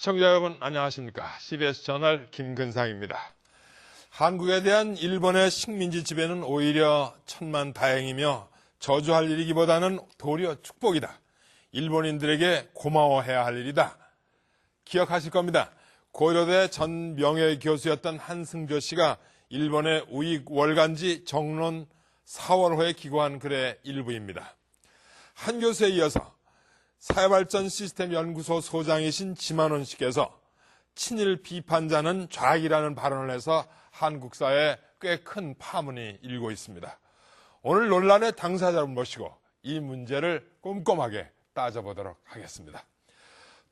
시청자 여러분 안녕하십니까. CBS 저널 김근상입니다. 한국에 대한 일본의 식민지 지배는 오히려 천만다행이며 저주할 일이기보다는 도리어 축복이다. 일본인들에게 고마워해야 할 일이다. 기억하실 겁니다. 고려대 전 명예교수였던 한승조 씨가 일본의 우익 월간지 정론 4월호에 기고한 글의 일부입니다. 한 교수에 이어서 사회발전 시스템 연구소 소장이신 지만원 씨께서 친일 비판자는 좌익이라는 발언을 해서 한국사에 꽤 큰 파문이 일고 있습니다. 오늘 논란의 당사자를 모시고 이 문제를 꼼꼼하게 따져보도록 하겠습니다.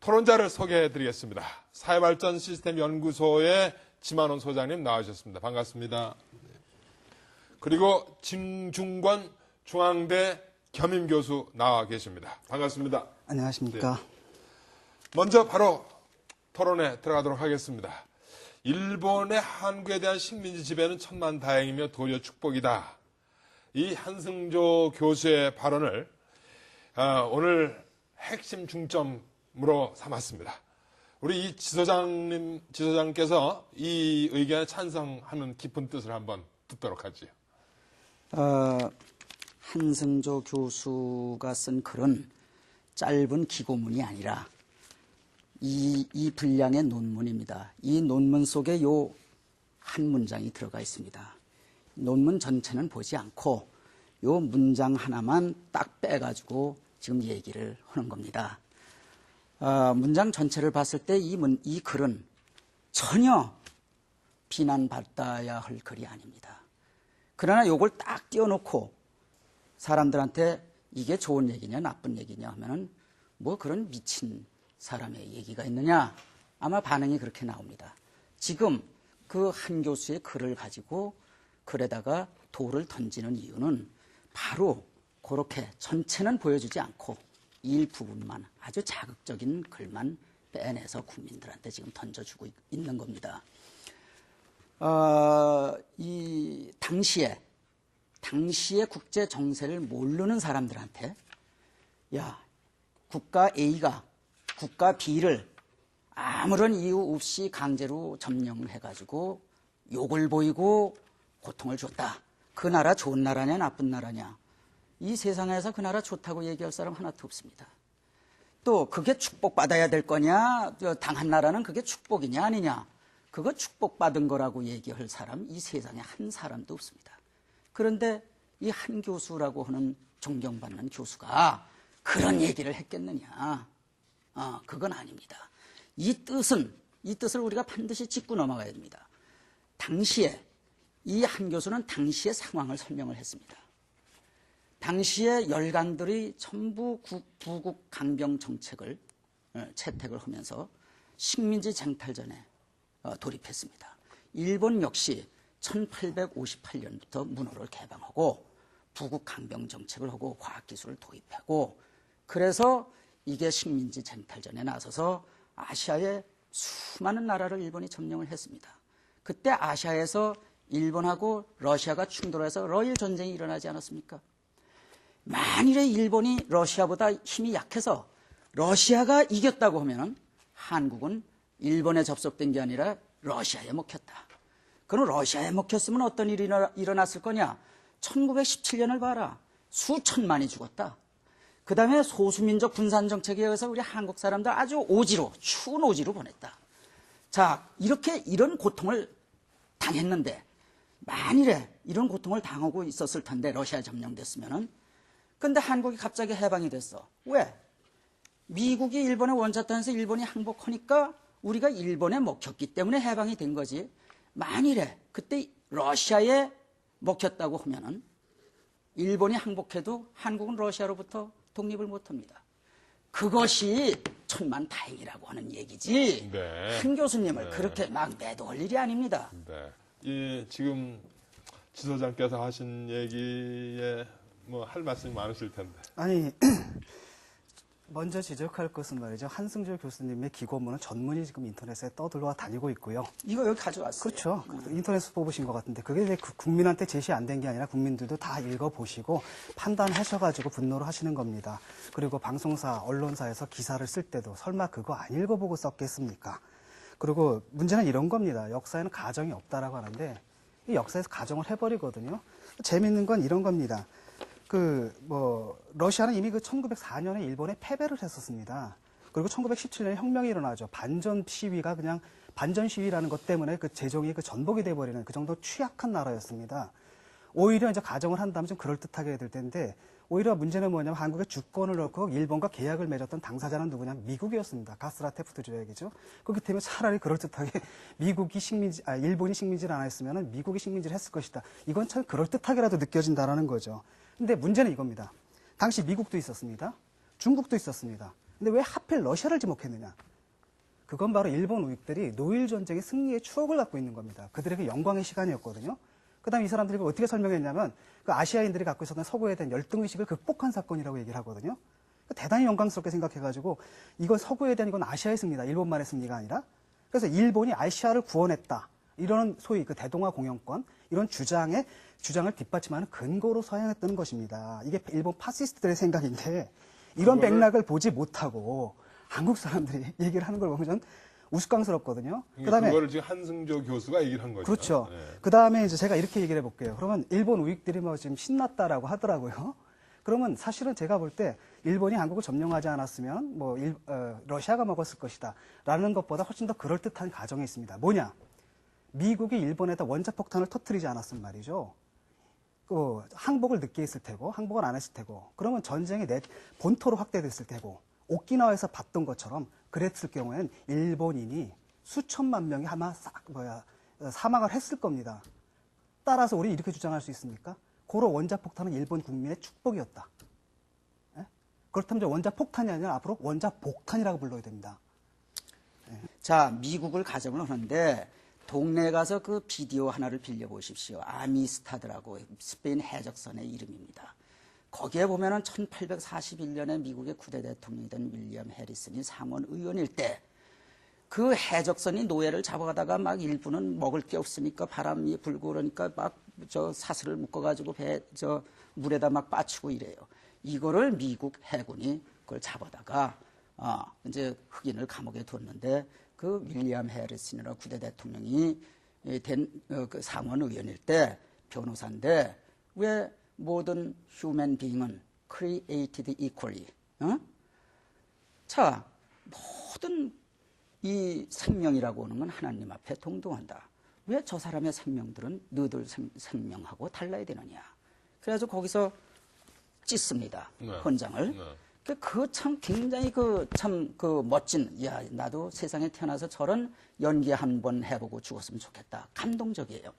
토론자를 소개해드리겠습니다. 사회발전 시스템 연구소의 지만원 소장님 나와주셨습니다. 반갑습니다. 그리고 김중권 중앙대 겸임교수 나와 계십니다. 반갑습니다. 안녕하십니까. 네. 먼저 바로 토론에 들어가도록 하겠습니다. 일본의 한국에 대한 식민지 지배는 천만다행이며 도리어 축복이다. 이 한승조 교수의 발언을 오늘 핵심 중점으로 삼았습니다. 우리 이 지소장께서 이 의견에 찬성하는 깊은 뜻을 한번 듣도록 하지요. 한승조 교수가 쓴 글은 짧은 기고문이 아니라 이 분량의 논문입니다. 이 논문 속에 요 한 문장이 들어가 있습니다. 논문 전체는 보지 않고 요 문장 하나만 딱 빼가지고 지금 얘기를 하는 겁니다. 문장 전체를 봤을 때 이 글은 전혀 비난받아야 할 글이 아닙니다. 그러나 요걸 딱 띄워놓고 사람들한테 이게 좋은 얘기냐 나쁜 얘기냐 하면은 뭐 그런 미친 사람의 얘기가 있느냐 아마 반응이 그렇게 나옵니다. 지금 그 한 교수의 글을 가지고 글에다가 돌을 던지는 이유는 바로 그렇게 전체는 보여주지 않고 일부분만 아주 자극적인 글만 빼내서 국민들한테 지금 던져주고 있는 겁니다. 이 당시에 국제 정세를 모르는 사람들한테 야, 국가 A가 국가 B를 아무런 이유 없이 강제로 점령해가지고 욕을 보이고 고통을 줬다. 그 나라 좋은 나라냐 나쁜 나라냐. 이 세상에서 그 나라 좋다고 얘기할 사람 하나도 없습니다. 또 그게 축복받아야 될 거냐, 당한 나라는 그게 축복이냐 아니냐. 그거 축복받은 거라고 얘기할 사람 이 세상에 한 사람도 없습니다. 그런데 이 한 교수라고 하는 존경받는 교수가 그런 얘기를 했겠느냐. 그건 아닙니다. 이 뜻을 우리가 반드시 짚고 넘어가야 됩니다. 당시에 이 한 교수는 당시의 상황을 설명을 했습니다. 당시에 열강들이 전부 부국 강병 정책을 채택을 하면서 식민지 쟁탈전에 돌입했습니다. 일본 역시 1858년부터 문호를 개방하고 부국 강병 정책을 하고 과학기술을 도입하고 그래서 이게 식민지 쟁탈전에 나서서 아시아의 수많은 나라를 일본이 점령을 했습니다. 그때 아시아에서 일본하고 러시아가 충돌해서 러일 전쟁이 일어나지 않았습니까? 만일에 일본이 러시아보다 힘이 약해서 러시아가 이겼다고 하면 한국은 일본에 접속된 게 아니라 러시아에 먹혔다. 그럼 러시아에 먹혔으면 어떤 일이 일어났을 거냐? 1917년을 봐라. 수천만이 죽었다. 그 다음에 소수민족 분산정책에 의해서 우리 한국 사람들 아주 추운 오지로 보냈다. 자, 이런 고통을 당했는데, 만일에 이런 고통을 당하고 있었을 텐데, 러시아에 점령됐으면은, 근데 한국이 갑자기 해방이 됐어. 왜? 미국이 일본의 원자탄에서 일본이 항복하니까 우리가 일본에 먹혔기 때문에 해방이 된 거지. 만일에 그때 러시아에 먹혔다고 하면은 일본이 항복해도 한국은 러시아로부터 독립을 못합니다. 그것이 천만다행이라고 하는 얘기지. 네. 한 교수님을 그렇게 막 매도할 일이 아닙니다. 네. 지금 지소장께서 하신 얘기에 뭐 할 말씀이 많으실 텐데. 아니 먼저 지적할 것은 말이죠. 한승철 교수님의 기고문은 전문이 지금 인터넷에 떠들어 다니고 있고요. 이거 여기 가져왔어요. 그렇죠. 인터넷에서 뽑으신 것 같은데 그게 이제 국민한테 제시 안 된 게 아니라 국민들도 다 읽어보시고 판단하셔가지고 분노를 하시는 겁니다. 그리고 방송사, 언론사에서 기사를 쓸 때도 설마 그거 안 읽어보고 썼겠습니까? 그리고 문제는 이런 겁니다. 역사에는 가정이 없다라고 하는데 이 역사에서 가정을 해버리거든요. 재밌는 건 이런 겁니다. 러시아는 이미 1904년에 일본에 패배를 했었습니다. 그리고 1917년에 혁명이 일어나죠. 반전 시위가 그냥 반전 시위라는 것 때문에 그 재정이 전복이 돼버리는 그 정도 취약한 나라였습니다. 오히려 이제 가정을 한다면 좀 그럴듯하게 해야 될 텐데 오히려 문제는 뭐냐면 한국에 주권을 넣고 일본과 계약을 맺었던 당사자는 누구냐면 미국이었습니다. 가스라 테프트 조약이죠. 그렇기 때문에 차라리 그럴듯하게 일본이 식민지를 안 했으면 미국이 식민지를 했을 것이다. 이건 참 그럴듯하게라도 느껴진다라는 거죠. 근데 문제는 이겁니다. 당시 미국도 있었습니다. 중국도 있었습니다. 근데 왜 하필 러시아를 지목했느냐? 그건 바로 일본 우익들이 노일 전쟁의 승리의 추억을 갖고 있는 겁니다. 그들에게 영광의 시간이었거든요. 그다음에 이 사람들이 어떻게 설명했냐면 그 아시아인들이 갖고 있었던 서구에 대한 열등의식을 극복한 사건이라고 얘기를 하거든요. 대단히 영광스럽게 생각해가지고 이건 서구에 대한 이건 아시아의 승리다. 일본만의 승리가 아니라. 그래서 일본이 아시아를 구원했다. 이런 소위 그 대동아 공영권 이런 주장을 뒷받침하는 근거로 사용했던 것입니다. 이게 일본 파시스트들의 생각인데 이런 맥락을 보지 못하고 한국 사람들이 얘기를 하는 걸 보면 전 우스꽝스럽거든요. 그다음에 그거를 지금 한승조 교수가 얘기를 한 거죠. 그렇죠. 네. 그다음에 이제 제가 이렇게 얘기를 해볼게요. 그러면 일본 우익들이 지금 신났다라고 하더라고요. 그러면 사실은 제가 볼 때 일본이 한국을 점령하지 않았으면 러시아가 먹었을 것이다라는 것보다 훨씬 더 그럴듯한 가정이 있습니다. 뭐냐? 미국이 일본에다 원자폭탄을 터뜨리지 않았으면 말이죠. 항복을 늦게 했을 테고 항복을 안 했을 테고 그러면 전쟁이 본토로 확대됐을 테고 오키나와에서 봤던 것처럼 그랬을 경우에는 일본인이 수천만 명이 아마 사망을 했을 겁니다. 따라서 우리 이렇게 주장할 수 있습니까? 고로 원자폭탄은 일본 국민의 축복이었다. 예? 그렇다면 원자폭탄이 아니라 앞으로 원자폭탄이라고 불러야 됩니다. 자, 미국을 가정을 하는데 동네에 가서 그 비디오 하나를 빌려보십시오. 아미스타드라고 스페인 해적선의 이름입니다. 거기에 보면은 1841년에 미국의 9대 대통령이 된 윌리엄 해리슨이 상원 의원일 때 그 해적선이 노예를 잡아가다가 막 일부는 먹을 게 없으니까 바람이 불고 그러니까 막 사슬을 묶어가지고 물에다 막 빠치고 이래요. 이거를 미국 해군이 그걸 잡아다가 이제 흑인을 감옥에 뒀는데 그 윌리엄 해리슨이라고 9대 대통령이 된 그 상원 의원일 때 변호사인데 왜 모든 human being은 created equally. 자, 모든 이 생명이라고 하는 건 하나님 앞에 동등한다. 왜 저 사람의 생명들은 너들 생명하고 달라야 되느냐. 그래가지고 거기서 찢습니다. 네. 헌장을. 네. 그 참 굉장히 멋진, 야, 나도 세상에 태어나서 저런 연기 한 번 해보고 죽었으면 좋겠다. 감동적이에요.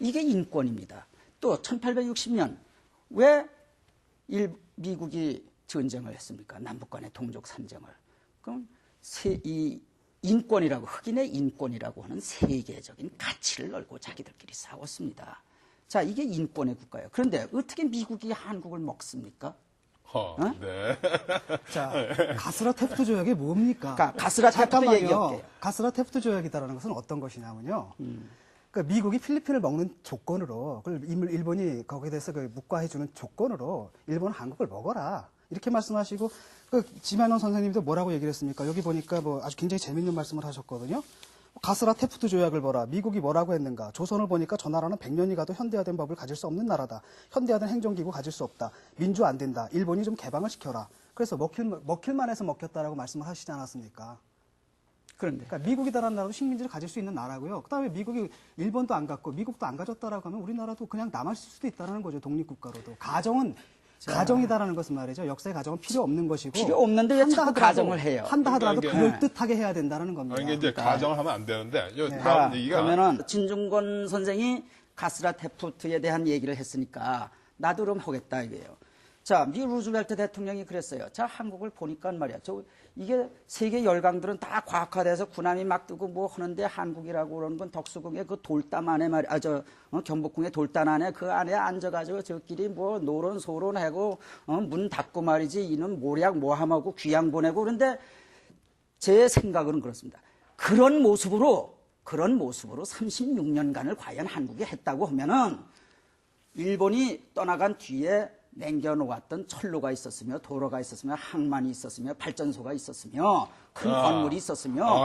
이게 인권입니다. 또 1860년 왜 미국이 전쟁을 했습니까? 남북 간의 동족 산정을. 그럼 이 인권이라고 흑인의 인권이라고 하는 세계적인 가치를 걸고 자기들끼리 싸웠습니다. 자, 이게 인권의 국가예요. 그런데 어떻게 미국이 한국을 먹습니까? 네. 자, 가스라 테프트 조약이 뭡니까? 가스라 테프트 얘기할게요. 가스라 테프트 조약이다라는 것은 어떤 것이냐면요. 그러니까 미국이 필리핀을 먹는 조건으로, 일본이 거기에 대해서 묵과해주는 조건으로 일본은 한국을 먹어라. 이렇게 말씀하시고, 지만원 선생님도 뭐라고 얘기를 했습니까? 여기 보니까 아주 굉장히 재밌는 말씀을 하셨거든요. 가스라 테프트 조약을 보라. 미국이 뭐라고 했는가? 조선을 보니까 저 나라는 100년이 가도 현대화된 법을 가질 수 없는 나라다. 현대화된 행정기구 가질 수 없다. 민주 안 된다. 일본이 좀 개방을 시켜라. 그래서 먹힐만 해서 먹혔다라고 말씀을 하시지 않았습니까? 그러니까 미국이다라는 나라도 식민지를 가질 수 있는 나라고요. 그다음에 미국이 일본도 안 갖고 미국도 안 가졌다라고 하면 우리나라도 그냥 남았을 수도 있다는 거죠. 독립국가로도. 가정이다라는 것은 말이죠. 역사의 가정은 필요 없는 것이고. 필요 없는데 왜 자꾸 가정을 해요? 한다 하더라도 그러니까 그럴듯하게 해야 된다는 겁니다. 이게 이제 가정을 하면 안 되는데 네. 다음 얘기가 그러면은 진중권 선생이 가스라 테프트에 대한 얘기를 했으니까 나도 그럼 하겠다 이거예요. 자, 미 루즈벨트 대통령이 그랬어요. 자, 한국을 보니까 말이야. 이게 세계 열강들은 다 과학화돼서 군함이 막 뜨고 뭐 하는데 한국이라고 그러는 건 덕수궁의 그 돌담 안에 말이야. 경복궁의 돌담 안에 그 안에 앉아가지고 저끼리 뭐 노론소론하고 문 닫고 말이지. 이는 모략 모함하고 귀양 보내고 그런데 제 생각은 그렇습니다. 그런 모습으로 36년간을 과연 한국이 했다고 하면은 일본이 떠나간 뒤에 남겨놓았던 철로가 있었으며 도로가 있었으며 항만이 있었으며 발전소가 있었으며 큰 건물이 있었으며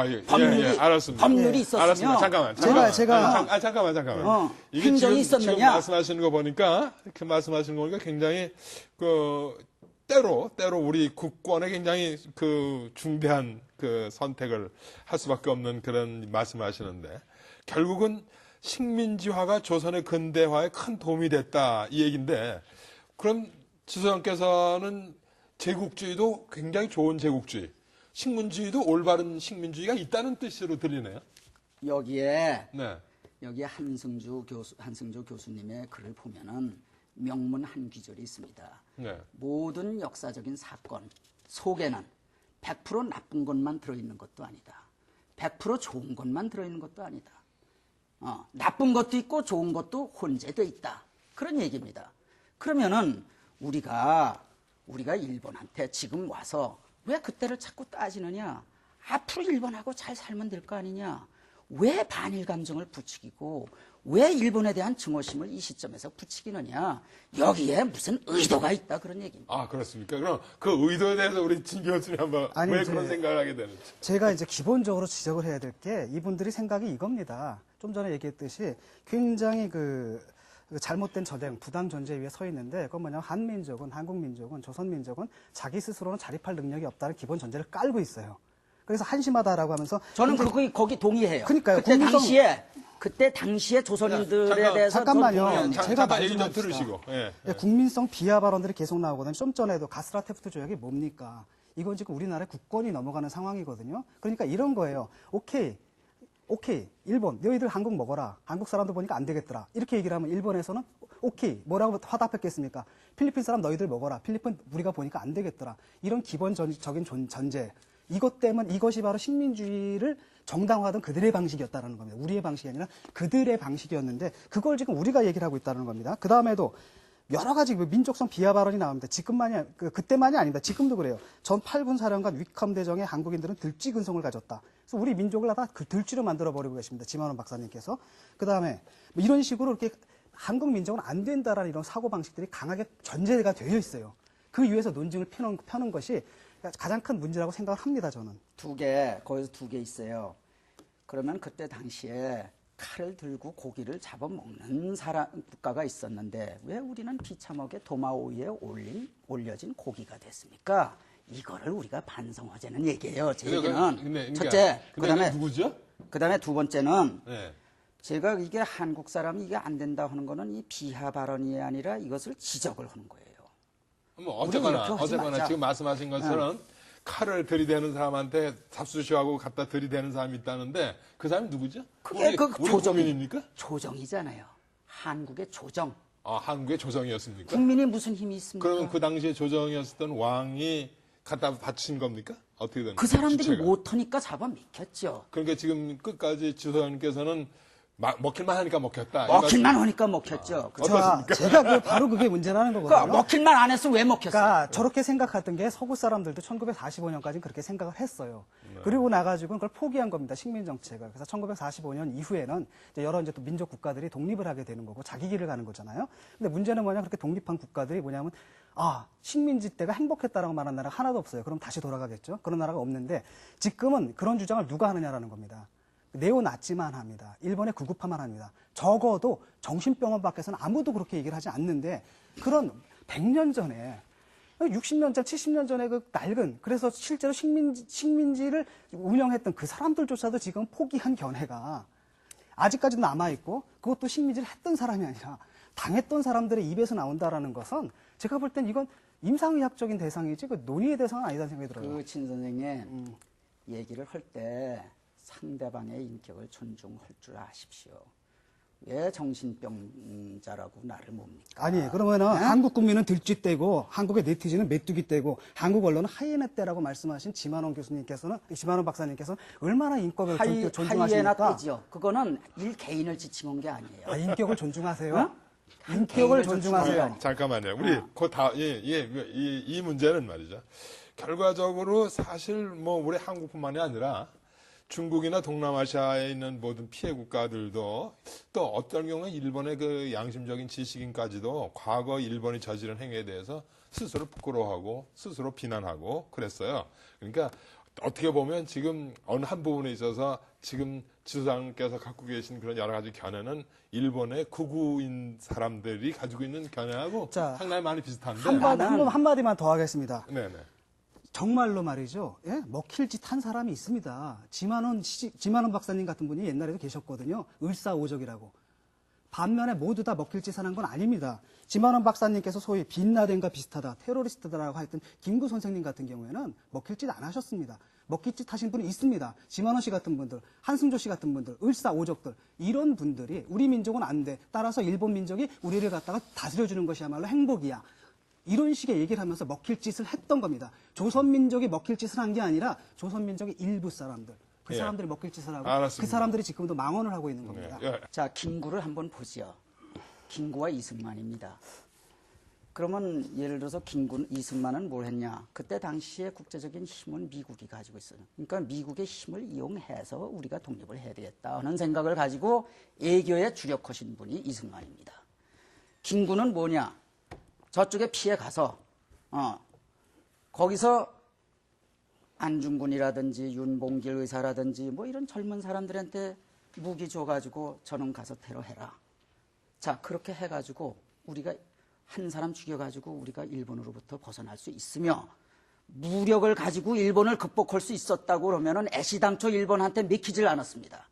알았습니다. 법률이 있었으며 알았습니다. 잠깐만. 잠깐만. 이게 행정이 지금 있었느냐? 말씀하시는 거 보니까 굉장히 때로 우리 국권에 굉장히 중대한 선택을 할 수밖에 없는 그런 말씀하시는데 결국은 식민지화가 조선의 근대화에 큰 도움이 됐다 이 얘기인데 그럼 지소장께서는 제국주의도 굉장히 좋은 제국주의, 식민주의도 올바른 식민주의가 있다는 뜻으로 들리네요. 여기에 한승주 교수님의 글을 보면은 명문 한 귀절이 있습니다. 네. 모든 역사적인 사건 속에는 100% 나쁜 것만 들어있는 것도 아니다. 100% 좋은 것만 들어있는 것도 아니다. 나쁜 것도 있고 좋은 것도 혼재돼 있다. 그런 얘기입니다. 그러면은 우리가 일본한테 지금 와서 왜 그때를 자꾸 따지느냐? 앞으로 일본하고 잘 살면 될 거 아니냐? 왜 반일 감정을 부추기고 왜 일본에 대한 증오심을 이 시점에서 부추기느냐? 여기에 무슨 의도가 있다 그런 얘기입니다. 아, 그렇습니까? 그럼 그 의도에 대해서 우리 진 교수님 한번 왜 그런 생각을 하게 되는지. 제가 이제 기본적으로 지적을 해야 될 게 이분들이 생각이 이겁니다. 좀 전에 얘기했듯이 굉장히 잘못된 전쟁, 부당 전제 위에 서 있는데 그건 뭐냐면 한민족은, 한국민족은, 조선민족은 자기 스스로는 자립할 능력이 없다는 기본 전제를 깔고 있어요. 그래서 한심하다라고 하면서 저는 거기 동의해요. 그러니까요. 그때 당시에 조선인들에 대해서 잠깐만요. 제가 말 얘기 좀 좀 들으시고. 국민성 비하 발언들이 계속 나오거든요. 좀 전에도 가스라테프트 조약이 뭡니까? 이건 지금 우리나라의 국권이 넘어가는 상황이거든요. 그러니까 이런 거예요. 오케이, 일본, 너희들 한국 먹어라. 한국 사람들 보니까 안 되겠더라. 이렇게 얘기를 하면 일본에서는 오케이, 뭐라고 화답했겠습니까? 필리핀 사람 너희들 먹어라. 필리핀 우리가 보니까 안 되겠더라. 이런 기본적인 전제. 이것 때문에 이것이 바로 식민주의를 정당화하던 그들의 방식이었다는 겁니다. 우리의 방식이 아니라 그들의 방식이었는데 그걸 지금 우리가 얘기를 하고 있다는 겁니다. 그 다음에도 여러 가지 민족성 비하 발언이 나옵니다. 그때만이 아닙니다. 지금도 그래요. 전 8군 사령관 위컴 대정의 한국인들은 들쥐 근성을 가졌다. 그래서 우리 민족을 다 그 들쥐로 만들어버리고 계십니다. 지만원 박사님께서. 그 다음에 이런 식으로 이렇게 한국 민족은 안 된다라는 이런 사고방식들이 강하게 전제가 되어 있어요. 그 위에서 논증을 펴는 것이 가장 큰 문제라고 생각을 합니다, 저는. 거기서 두 개 있어요. 그러면 그때 당시에 칼을 들고 고기를 잡아먹는 국가가 있었는데 왜 우리는 비참하게 도마 위에 올려진 고기가 됐습니까? 이거를 우리가 반성하자는 얘기예요. 제 얘기는. 첫째, 그다음에 누구죠? 그다음에 두 번째는 네. 제가 이게 한국 사람이 이게 안 된다 하는 거는 이 비하 발언이 아니라 이것을 지적을 하는 거예요. 뭐 어쨌거나 지금 말씀하신 것처럼 칼을 들이대는 사람한테 잡수시하고 갖다 들이대는 사람이 있다는데 그 사람이 누구죠? 그게 우리 국민입니까? 조정이잖아요. 한국의 조정. 아, 한국의 조정이었습니까? 국민이 무슨 힘이 있습니까? 그러면 그 당시에 조정이었던 왕이 갖다 바친 겁니까? 어떻게 된 그 사람들이 주체가? 못하니까 잡아먹혔죠. 그러니까 지금 끝까지 지소장님께서는 먹힐만 하니까 먹혔다. 먹힐만 하니까 먹혔죠. 제가 바로 그게 문제라는 거거든요. 먹힐만 안 했으면 왜 먹혔어요? 그러니까 저렇게 생각했던 게 서구 사람들도 1945년까지는 그렇게 생각을 했어요. 그리고 나가지고 그걸 포기한 겁니다. 식민 정책을. 그래서 1945년 이후에는 여러 이제 또 민족 국가들이 독립을 하게 되는 거고 자기 길을 가는 거잖아요. 근데 문제는 뭐냐 그렇게 독립한 국가들이 뭐냐면 식민지 때가 행복했다라고 말하는 나라가 하나도 없어요. 그럼 다시 돌아가겠죠. 그런 나라가 없는데 지금은 그런 주장을 누가 하느냐라는 겁니다. 네오나치만 합니다. 일본의 구구파만 합니다. 적어도 정신병원 밖에서는 아무도 그렇게 얘기를 하지 않는데 그런 100년 전에 60년 전, 70년 전에 그 낡은 그래서 실제로 식민지를 운영했던 그 사람들조차도 지금 포기한 견해가 아직까지도 남아있고 그것도 식민지를 했던 사람이 아니라 당했던 사람들의 입에서 나온다라는 것은 제가 볼 땐 이건 임상의학적인 대상이지 그 논의의 대상은 아니다는 생각이 들어요. 그 친 선생님 얘기를 할 때 상대방의 인격을 존중할 줄 아십시오. 왜 정신병자라고 나를 뭡니까? 아니, 그러면은 한국 국민은 들쥐떼고 한국의 네티즌은 메뚜기떼고 한국 언론은 하이에나떼라고 말씀하신 지만원 박사님께서는 얼마나 인격을 하이에나 존중하십니까? 떼지요. 그거는 개인을 지칭한 게 아니에요. 아, 인격을 존중하세요? 어? 인격을 개인을 존중하세요. 잠깐만요. 우리 이 문제는 말이죠. 결과적으로 사실 뭐 우리 한국뿐만이 아니라 중국이나 동남아시아에 있는 모든 피해 국가들도 또 어떤 경우는 일본의 그 양심적인 지식인까지도 과거 일본이 저지른 행위에 대해서 스스로 부끄러워하고 스스로 비난하고 그랬어요. 그러니까 어떻게 보면 지금 어느 한 부분에 있어서 지금 지소장께서 갖고 계신 그런 여러 가지 견해는 일본의 극우인 사람들이 가지고 있는 견해하고 자, 상당히 많이 비슷한데. 한마디만 더 하겠습니다. 네네. 정말로 말이죠. 예? 먹힐 짓 한 사람이 있습니다. 지만원 박사님 같은 분이 옛날에도 계셨거든요. 을사오적이라고. 반면에 모두 다 먹힐 짓 하는 건 아닙니다. 지만원 박사님께서 소위 빈라덴과 비슷하다, 테러리스트다라고 했던 김구 선생님 같은 경우에는 먹힐 짓 안 하셨습니다. 먹힐 짓 하신 분이 있습니다. 지만원 씨 같은 분들, 한승조 씨 같은 분들, 을사오적들 이런 분들이 우리 민족은 안 돼. 따라서 일본 민족이 우리를 갖다가 다스려주는 것이야말로 행복이야. 이런 식의 얘기를 하면서 먹힐 짓을 했던 겁니다. 조선민족이 먹힐 짓을 한 게 아니라 조선민족의 일부 사람들. 그 예. 사람들이 먹힐 짓을 하고 알았습니다. 그 사람들이 지금도 망언을 하고 있는 겁니다. 예. 자, 김구를 한번 보죠. 김구와 이승만입니다. 그러면 예를 들어서 이승만은 뭘 했냐? 그때 당시에 국제적인 힘은 미국이 가지고 있어요. 그러니까 미국의 힘을 이용해서 우리가 독립을 해야 되겠다 하는 생각을 가지고 애교에 주력하신 분이 이승만입니다. 김구는 뭐냐? 저쪽에 피해 가서 거기서 안중근이라든지 윤봉길 의사라든지 뭐 이런 젊은 사람들한테 무기 줘가지고 저는 가서 테러해라. 자, 그렇게 해가지고 우리가 한 사람 죽여가지고 우리가 일본으로부터 벗어날 수 있으며 무력을 가지고 일본을 극복할 수 있었다고 그러면은 애시당초 일본한테 믿기질 않았습니다.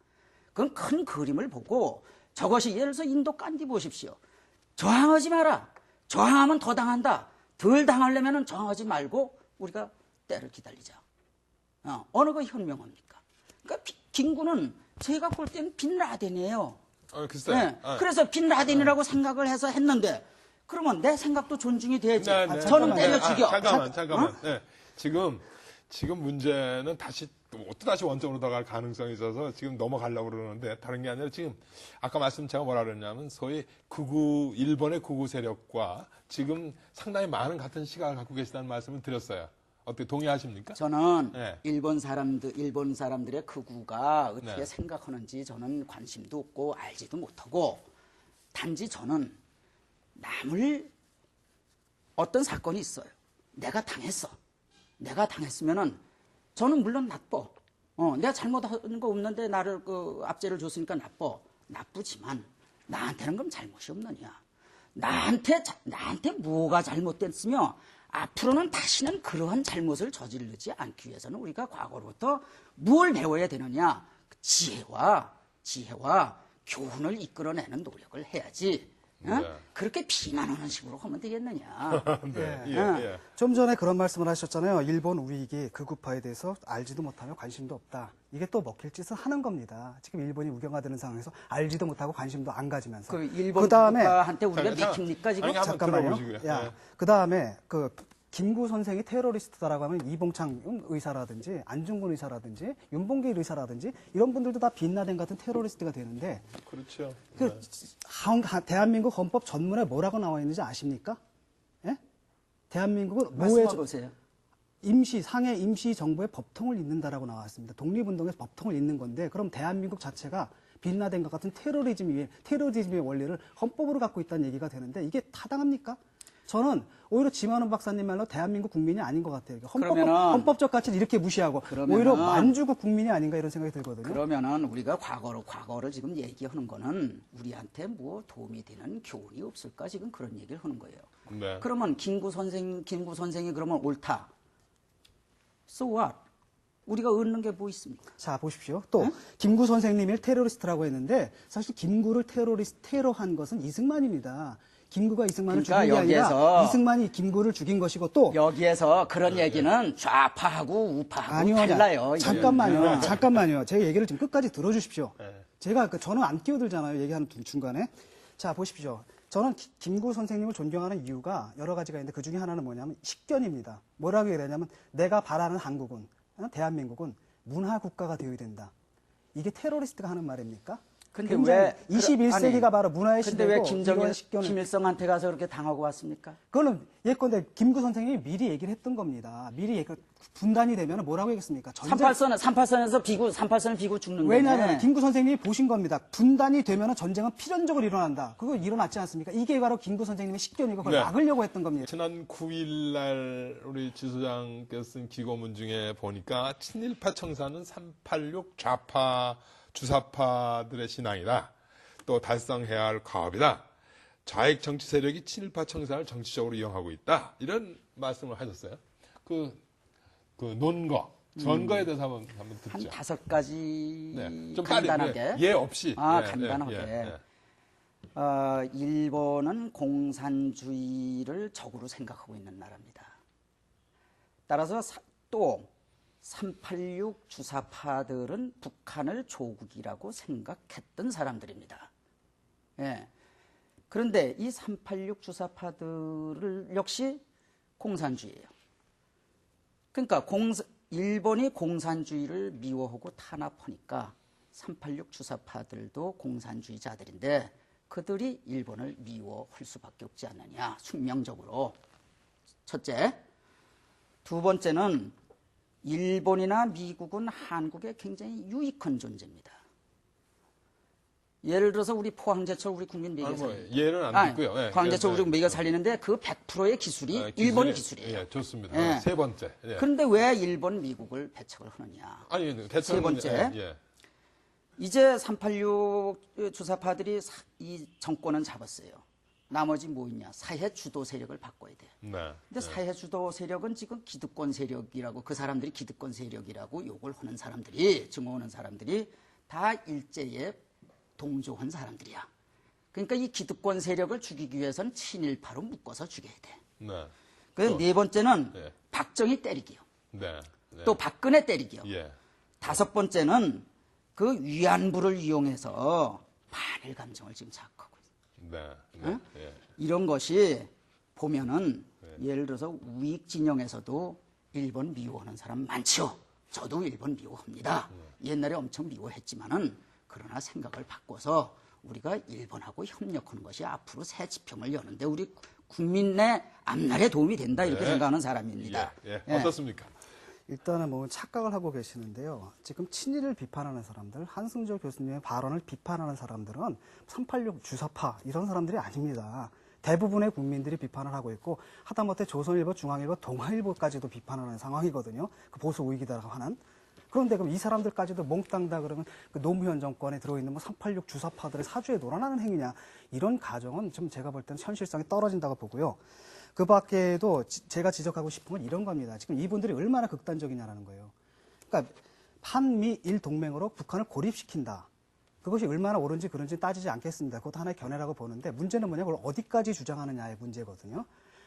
그건 큰 그림을 보고 저것이 예를 들어서 인도 깐디 보십시오. 저항하지 마라. 저항하면 더 당한다. 덜 당하려면 저항하지 말고 우리가 때를 기다리자. 어느 거 현명합니까? 그러니까 김구는 제가 볼 때는 빈라덴이에요. 글쎄요. 네. 그래서 빈라덴이라고 생각을 해서 했는데 그러면 내 생각도 존중이 돼야지. 네, 저는 때려 죽여. 잠깐만. 네. 지금 문제는 또다시 원점으로 들어갈 가능성이 있어서 지금 넘어가려고 그러는데 다른 게 아니라 지금 아까 제가 뭐라 그랬냐면 소위 일본의 극우 세력과 지금 상당히 많은 같은 시각을 갖고 계시다는 말씀을 드렸어요. 어떻게 동의하십니까? 저는 네. 일본 사람들의 극우가 어떻게 네. 생각하는지 저는 관심도 없고 알지도 못하고 단지 저는 남을 어떤 사건이 있어요. 내가 당했어. 내가 당했으면은 저는 물론 나빠. 내가 잘못한 거 없는데 나를 압제를 줬으니까 나쁘지만 나한테는 그럼 잘못이 없느냐. 나한테 뭐가 잘못됐으며 앞으로는 다시는 그러한 잘못을 저지르지 않기 위해서는 우리가 과거로부터 뭘 배워야 되느냐. 지혜와 교훈을 이끌어내는 노력을 해야지. 네. 그렇게 비난하는 식으로 하면 되겠느냐. 네. 예. 좀 전에 그런 말씀을 하셨잖아요. 일본 우익이 극우파에 대해서 알지도 못하며 관심도 없다. 이게 또 먹힐 짓을 하는 겁니다. 지금 일본이 우경화되는 상황에서 알지도 못하고 관심도 안 가지면서. 그 일본 그다음에 국가한테 우리가 믿힙니까 지금? 아니, 한번 잠깐만요. 들어보시고요. 야, 네. 그다음에 김구 선생이 테러리스트다라고 하면 이봉창 의사라든지 안중근 의사라든지 윤봉길 의사라든지 이런 분들도 다 빈라덴 같은 테러리스트가 되는데 그렇죠. 대한민국 헌법 전문에 뭐라고 나와 있는지 아십니까? 예? 대한민국은 말씀해 보세요. 상해 임시 정부의 법통을 잇는다라고 나왔습니다. 독립운동에서 법통을 잇는 건데 그럼 대한민국 자체가 빈라덴과 같은 테러리즘의 원리를 헌법으로 갖고 있다는 얘기가 되는데 이게 타당합니까? 저는 오히려 지만원 박사님 말로 대한민국 국민이 아닌 것 같아요. 헌법적 가치를 이렇게 무시하고 오히려 만주국 국민이 아닌가 이런 생각이 들거든요. 그러면은 우리가 과거를 지금 얘기하는 거는 우리한테 뭐 도움이 되는 교훈이 없을까 지금 그런 얘기를 하는 거예요. 네. 그러면 김구 선생이 그러면 옳다. So what? 우리가 얻는 게 뭐 있습니까? 자, 보십시오. 또 김구 선생님을 테러리스트라고 했는데 사실 김구를 테러한 것은 이승만입니다. 김구가 이승만을 그러니까 죽인 게 아니라 여기에서 이승만이 김구를 죽인 것이고 또 여기에서 그런 얘기는 좌파하고 우파하고 달라요. 잠깐만요. 제 얘기를 좀 끝까지 들어주십시오. 저는 안 끼어들잖아요. 얘기하는 중간에. 자, 보십시오. 저는 김구 선생님을 존경하는 이유가 여러 가지가 있는데 그 중에 하나는 뭐냐면 식견입니다. 뭐라고 얘기를 하냐면 내가 바라는 한국은, 대한민국은 문화국가가 되어야 된다. 이게 테러리스트가 하는 말입니까? 근데 굉장히 왜 21세기가 아니, 바로 문화의 근데 왜 시대고 이런 식견을 김일성한테 가서 그렇게 당하고 왔습니까? 그거는 예컨대 김구 선생님이 미리 얘기를 했던 겁니다. 분단이 되면 뭐라고 얘기했습니까? 38선에서 비고 죽는 거네. 왜냐하면 김구 선생님이 보신 겁니다. 분단이 되면 전쟁은 필연적으로 일어난다. 그거 일어났지 않습니까? 이게 바로 김구 선생님의 식견이고 그걸 네. 막으려고 했던 겁니다. 지난 9일 날 우리 지소장께서 쓴 기고문 중에 보니까 친일파 청사는 386 좌파 주사파들의 신앙이다. 또 달성해야 할 과업이다. 좌익 정치 세력이 친일파 청사를 정치적으로 이용하고 있다. 이런 말씀을 하셨어요. 그 논거, 전거에 대해서 한번 듣죠. 한 5가지 네. 좀 간단하게. 예 없이. 간단하게. 일본은 공산주의를 적으로 생각하고 있는 나라입니다. 따라서 또 386 주사파들은 북한을 조국이라고 생각했던 사람들입니다. 예. 그런데 이 386 주사파들을 역시 공산주의예요. 그러니까 일본이 공산주의를 미워하고 탄압하니까 386 주사파들도 공산주의자들인데 그들이 일본을 미워할 수밖에 없지 않느냐, 숙명적으로. 첫째. 두 번째는 일본이나 미국은 한국에 굉장히 유익한 존재입니다. 예를 들어서 우리 포항제철 우리 국민 매겨 살리는 예는 안 듣고요. 포항제철 우리 매겨 살리는데 그 100%의 기술이 일본의 기술이에요. 예, 좋습니다. 예. 세 번째. 예. 그런데 왜 일본, 미국을 배척을 하느냐? 아니, 세 번째. 이제 386 주사파들이 이 정권은 잡았어요. 나머지 뭐 있냐? 사회 주도 세력을 바꿔야 돼. 네. 근데 사회 주도 세력은 지금 기득권 세력이라고, 그 사람들이 기득권 세력이라고 욕을 하는 사람들이, 증오하는 사람들이 다 일제에 동조한 사람들이야. 그러니까 이 기득권 세력을 죽이기 위해서는 친일파로 묶어서 죽여야 돼. 네. 그래서 네 번째는 네. 박정희 때리기요. 네. 네. 또 박근혜 때리기요. 예. 다섯 번째는 그 위안부를 이용해서 반일 감정을 지금 자극하고 있어요. 네. 네. 응? 예. 이런 것이 보면은 예를 들어서 우익 진영에서도 일본 미워하는 사람 많죠. 저도 일본 미워합니다. 옛날에 엄청 미워했지만은 그러나 생각을 바꿔서 우리가 일본하고 협력하는 것이 앞으로 새 지평을 여는데 우리 국민 내 앞날에 도움이 된다 이렇게 네. 생각하는 사람입니다. 예. 예. 어떻습니까? 일단은 뭐 착각을 하고 계시는데요. 지금 친일을 비판하는 사람들, 한승조 교수님의 발언을 비판하는 사람들은 386 주사파 이런 사람들이 아닙니다. 대부분의 국민들이 비판을 하고 있고 하다못해 조선일보, 중앙일보, 동아일보까지도 비판하는 상황이거든요. 그 보수 우익이다라고 하는. 그런데 그럼 이 사람들까지도 몽땅 다 그러면 그 노무현 정권에 들어있는 뭐 386 주사파들의 사주에 놀아나는 행위냐. 이런 가정은 좀 제가 볼 때는 현실성이 떨어진다고 보고요. 그 밖에도 제가 지적하고 싶은 건 이런 겁니다. 지금 이분들이 얼마나 극단적이냐라는 거예요. 그러니까 한미일 동맹으로 북한을 고립시킨다. 그것이 얼마나 옳은지 그런지 따지지 않겠습니다. 그것도 하나의 견해라고 보는데 문제는 뭐냐, 그걸 어디까지 주장하느냐의 문제거든요.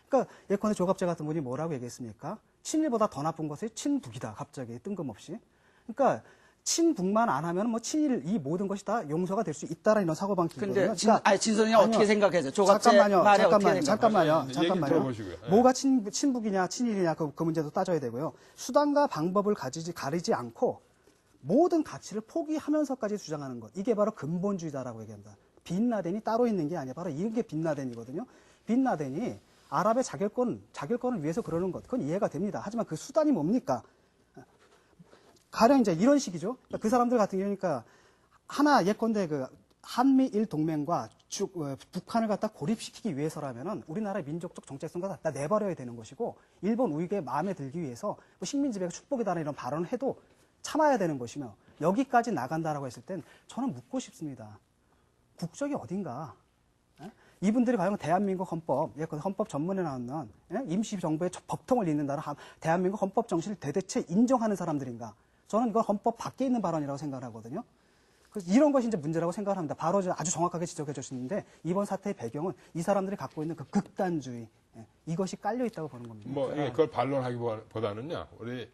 그러니까 예컨대 조갑재 같은 분이 뭐라고 얘기했습니까? 친일보다 더 나쁜 것이 친북이다. 갑자기 뜬금없이. 그러니까 친북만 안 하면 뭐 친일 이 모든 것이 다 용서가 될 수 있다라는 이런 사고방식이거든요. 근데 진 선생님 어떻게 생각하세요? 조갑재 말에 어떻게 잠깐만요. 얘기 들어보시고요. 예. 뭐가 친북이냐 친일이냐 그 문제도 따져야 되고요. 수단과 방법을 가리지 않고 모든 가치를 포기하면서까지 주장하는 것. 이게 바로 근본주의다라고 얘기합니다. 빈라덴이 따로 있는 게 아니라 바로 이게 빈라덴이거든요. 빈라덴이 아랍의 자결권을 위해서 그러는 것. 그건 이해가 됩니다. 하지만 그 수단이 뭡니까? 가령 이제 이런 식이죠. 그 사람들 같은 경우니까 하나 예컨대 그 한미일 동맹과 북한을 갖다 고립시키기 위해서라면은 우리나라의 민족적 정체성과 다 내버려야 되는 것이고 일본 우익의 마음에 들기 위해서 뭐 식민지배가 축복이다라는 이런 발언을 해도 참아야 되는 것이며 여기까지 나간다라고 했을 땐 저는 묻고 싶습니다. 국적이 어딘가? 이분들이 과연 대한민국 헌법, 헌법 전문에 나오는 임시정부의 법통을 잇는다는 대한민국 헌법 정신을 대대체 인정하는 사람들인가? 저는 이건 헌법 밖에 있는 발언이라고 생각을 하거든요. 그래서 이런 것이 이제 문제라고 생각을 합니다. 바로 아주 정확하게 지적해 주셨는데 이번 사태의 배경은 이 사람들이 갖고 있는 그 극단주의, 이것이 깔려 있다고 보는 겁니다. 뭐 그걸 반론하기보다는요. 우리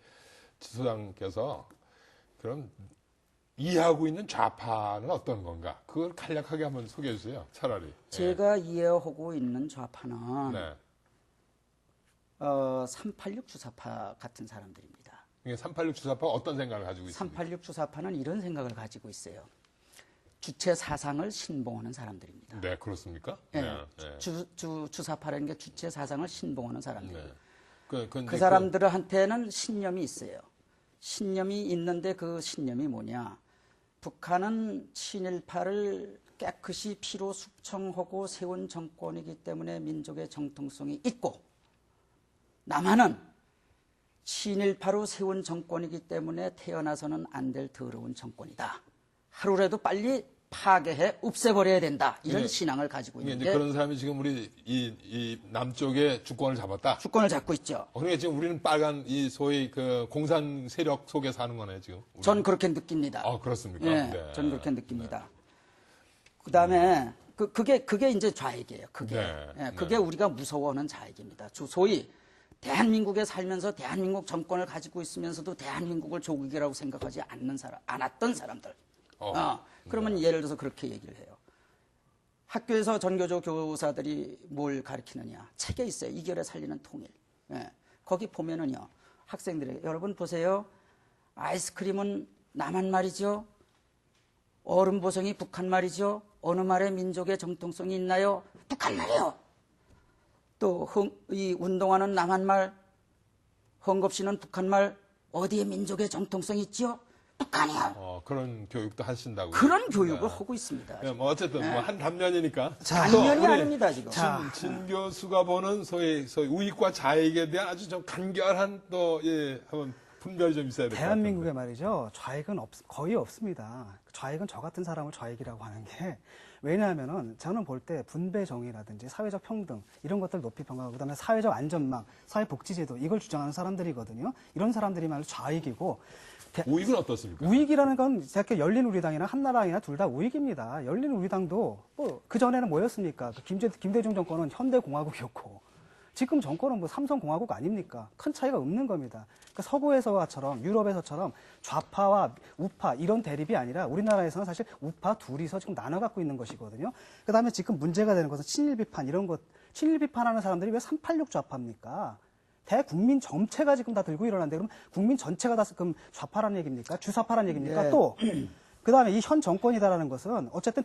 지소장께서 그럼 이해하고 있는 좌파는 어떤 건가? 그걸 간략하게 한번 소개해 주세요. 차라리. 제가 이해하고 있는 좌파는 네. 386 주사파 같은 사람들입니다. 이게 386 주사파가 어떤 생각을 가지고 있습니까? 386 주사파는 이런 생각을 가지고 있어요. 주체 사상을 신봉하는 사람들입니다. 네, 그렇습니까? 예, 네, 네. 주사파라는 게 주체 사상을 신봉하는 사람들. 네. 그 사람들한테는 신념이 있어요. 신념이 있는데 그 신념이 뭐냐? 북한은 친일파를 깨끗이 피로 숙청하고 세운 정권이기 때문에 민족의 정통성이 있고, 남한은 친일파로 세운 정권이기 때문에 태어나서는 안 될 더러운 정권이다. 하루라도 빨리 파괴해 없애버려야 된다. 이런 신앙을 가지고 이게 있는데 이제 그런 사람이 지금 우리 이 남쪽에 주권을 잡았다. 주권을 잡고 있죠. 그러니까 지금 우리는 빨간 이 소위 그 공산 세력 속에 사는 거네 지금. 우리는. 전 그렇게 느낍니다. 아 그렇습니까? 예, 네. 전 그렇게 느낍니다. 그다음에 그게 이제 좌익이에요. 그게 네, 그게 우리가 무서워하는 좌익입니다. 소위 대한민국에 살면서 대한민국 정권을 가지고 있으면서도 대한민국을 조국이라고 생각하지 않았던 사람들. 그러면 예를 들어서 그렇게 얘기를 해요. 학교에서 전교조 교사들이 뭘 가르치느냐. 책에 있어요. 이결에 살리는 통일. 예. 거기 보면은요. 학생들에게 여러분 보세요. 아이스크림은 남한 말이죠. 얼음 보성이 북한 말이죠. 어느 말에 민족의 정통성이 있나요? 북한 말이요. 또 이 운동화는 남한 말, 헝겊씨는 북한 말, 어디에 민족의 정통성이 있지요? 북한이요. 그런 교육도 하신다고요. 그런 교육을 하고 있습니다. 네, 뭐 어쨌든 뭐 한 단면이니까. 단면이 아닙니다 지금. 진 교수가 보는 소위 우익과 좌익에 대한 아주 좀 간결한 또 한번 분별이 좀 있어야 될 것 같아요. 대한민국에 말이죠. 좌익은 거의 없습니다. 좌익은 저 같은 사람을 좌익이라고 하는 게 왜냐하면은 저는 볼 때 분배 정의라든지 사회적 평등 이런 것들 높이 평가하고 그다음에 사회적 안전망, 사회복지제도 이걸 주장하는 사람들이거든요. 이런 사람들이말로 좌익이고 우익은 어떻습니까? 우익이라는 건 제가 열린우리당이나 한나라당이나 둘 다 우익입니다. 열린우리당도 뭐 그전에는 뭐였습니까? 김대중 정권은 현대공화국이었고 지금 정권은 뭐 삼성공화국 아닙니까? 큰 차이가 없는 겁니다. 그러니까 서구에서처럼 유럽에서처럼 좌파와 우파 이런 대립이 아니라 우리나라에서는 사실 우파 둘이서 지금 나눠 갖고 있는 것이거든요. 그다음에 지금 문제가 되는 것은 친일 비판 이런 것, 친일 비판하는 사람들이 왜 386 좌파입니까? 대국민 전체가 지금 다 들고 일어났는데 그럼 국민 전체가 다 그럼 좌파라는 얘기입니까? 주사파라는 얘기입니까? 네. 또 그다음에 이 현 정권이다라는 것은 어쨌든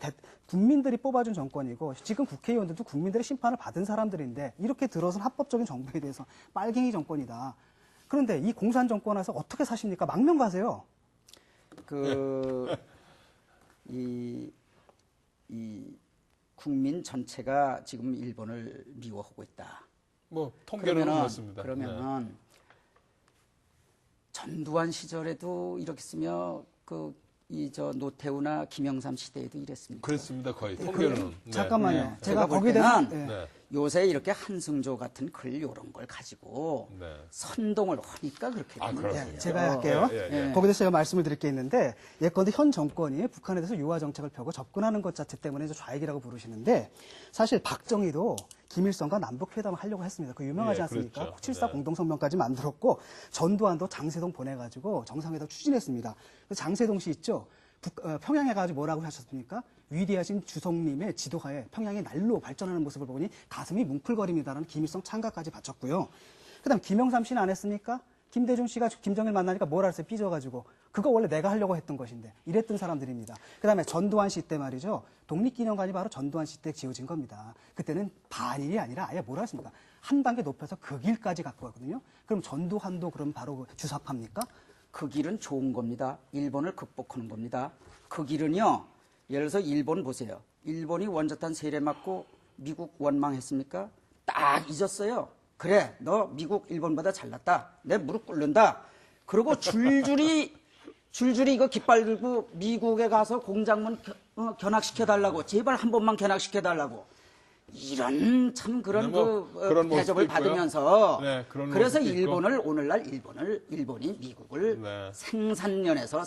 국민들이 뽑아준 정권이고 지금 국회의원들도 국민들의 심판을 받은 사람들인데 이렇게 들어선 합법적인 정부에 대해서 빨갱이 정권이다. 그런데 이 공산 정권에서 어떻게 사십니까? 망명 가세요. 이 국민 전체가 지금 일본을 미워하고 있다. 뭐 통계는 그렇습니다. 그러면은 전두환 시절에도 이렇게 쓰며 노태우나 김영삼 시대에도 이랬습니다. 그렇습니다. 거의 통계는. 잠깐만요. 네. 제가 볼 거기에 때는 대해서 네. 요새 이렇게 한승조 같은 글 이런 걸 가지고 네. 선동을 하니까 그렇게 되는 그렇습니다. 거예요. 제가 할게요. 예. 거기에 대해서 제가 말씀을 드릴 게 있는데 예컨대 현 정권이 북한에 대해서 유화 정책을 펴고 접근하는 것 자체 때문에 이제 좌익이라고 부르시는데 사실 박정희도 김일성과 남북회담을 하려고 했습니다. 그 유명하지 않습니까? 그렇죠. 7.4 네. 공동성명까지 만들었고 전두환도 장세동 보내가지고 정상회담 추진했습니다. 그 장세동 씨 있죠? 평양에 가지고 뭐라고 하셨습니까? 위대하신 주석님의 지도하에 평양이 날로 발전하는 모습을 보니 가슴이 뭉클거립니다라는 김일성 찬가까지 바쳤고요. 그다음 김영삼 씨는 안 했습니까? 김대중 씨가 김정일 만나니까 뭐라 했어요? 삐져가지고. 그거 원래 내가 하려고 했던 것인데. 이랬던 사람들입니다. 그다음에 전두환 씨 때 말이죠. 독립기념관이 바로 전두환 씨 때 지어진 겁니다. 그때는 반일이 아니라 아예 뭐라 했습니까? 한 단계 높여서 그 길까지 갖고 가거든요. 그럼 전두환도 그럼 바로 주사파입니까? 그 길은 좋은 겁니다. 일본을 극복하는 겁니다. 그 길은요. 예를 들어서 일본 보세요. 일본이 원자탄 세례 맞고 미국 원망했습니까? 딱 잊었어요. 그래, 너 미국 일본보다 잘났다. 내 무릎 꿇는다. 그리고 줄줄이 이거 깃발 들고 미국에 가서 공장문 견학시켜달라고. 제발 한 번만 견학시켜달라고. 이런 참 그런 그런 대접을 모습도 받으면서 네, 그런 그래서 모습도 일본을 오늘날 일본이 미국을 네. 생산면에서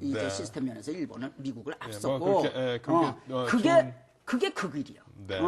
이제 네. 시스템 면에서 미국을 뭐 앞섰고 그게 그 길이요. 네.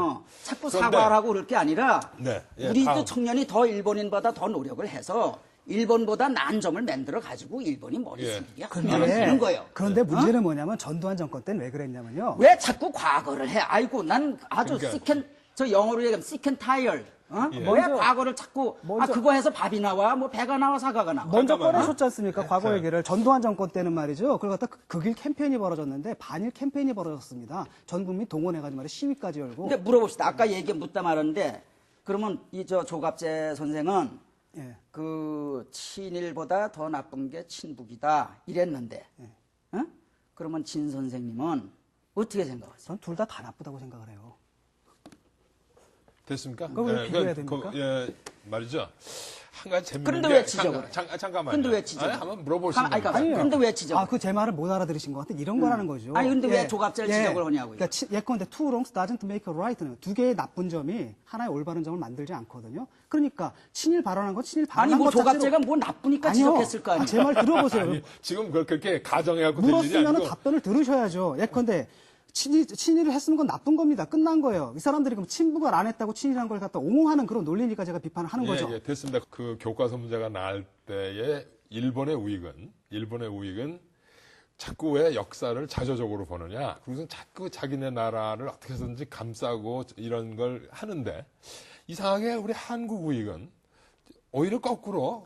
자꾸 그런데- 사과를 하고 그럴 게 아니라 네. 예, 우리 다음. 또 청년이 더 일본인보다 더 노력을 해서 일본보다 나은 점을 만들어 가지고 일본이 머리 예. 숙이게 하면 되는 거예요. 그런데 문제는 뭐냐면 전두환 정권 때는 왜 그랬냐면요. 왜 자꾸 과거를 해? 아이고, 난 아주 그러니까. 저 영어로 얘기하면 sick and tired. 예. 왜 먼저- 과거를 자꾸, 먼저- 그거 해서 밥이 나와, 뭐 배가 나와, 사과가 나와. 먼저 잠깐만요. 꺼내셨지 않습니까? 과거 네. 얘기를. 전두환 정권 때는 말이죠. 그걸 갖다 극일 캠페인이 벌어졌는데 반일 캠페인이 벌어졌습니다. 전 국민 동원해가지고 말이야 시위까지 열고. 근데 물어봅시다. 아까 묻다 말았는데, 그러면 조갑재 선생은 예. 그 친일보다 더 나쁜 게 친북이다 이랬는데, 응? 그러면 진 선생님은 어떻게 생각하세요? 전 둘 다 나쁘다고 생각을 해요. 됐습니까? 그걸 왜 비교해야 됩니까? 예, 말이죠. 한 가지 재밌는 그런데 게 왜 지적을 해? 잠깐만요. 근데 왜 지적을 아니, 한번 물어볼 수 있는 아니, 거죠. 아니요. 근데 왜 지적을 그 제 말을 못 알아들으신 것 같아. 이런 거라는 거죠. 아니, 근데 왜 조갑제를 지적을 하냐고요? 그러니까 예컨대 two wrongs doesn't make a right. 두 개의 나쁜 점이 하나의 올바른 점을 만들지 않거든요. 그러니까 친일 발언한 건 친일 발언한 아니, 뭐 것 자체로 조갑제가 뭐 나쁘니까 아니요. 지적했을 거 아니에요? 제 말 들어보세요. 아니, 지금 그렇게 가정해갖고 될 일이 물었으면 아니고. 답변을 들으셔야죠. 예컨대 친일을 했으면 건 나쁜 겁니다. 끝난 거예요. 이 사람들이 그럼 친북을 안 했다고 친일한 걸 갖다 옹호하는 그런 논리니까 제가 비판을 하는 거죠. 예, 됐습니다. 그 교과서 문제가 나올 때에 일본의 우익은 자꾸 왜 역사를 자조적으로 보느냐. 그래서 자꾸 자기네 나라를 어떻게 해서든지 감싸고 이런 걸 하는데 이상하게 우리 한국 우익은 오히려 거꾸로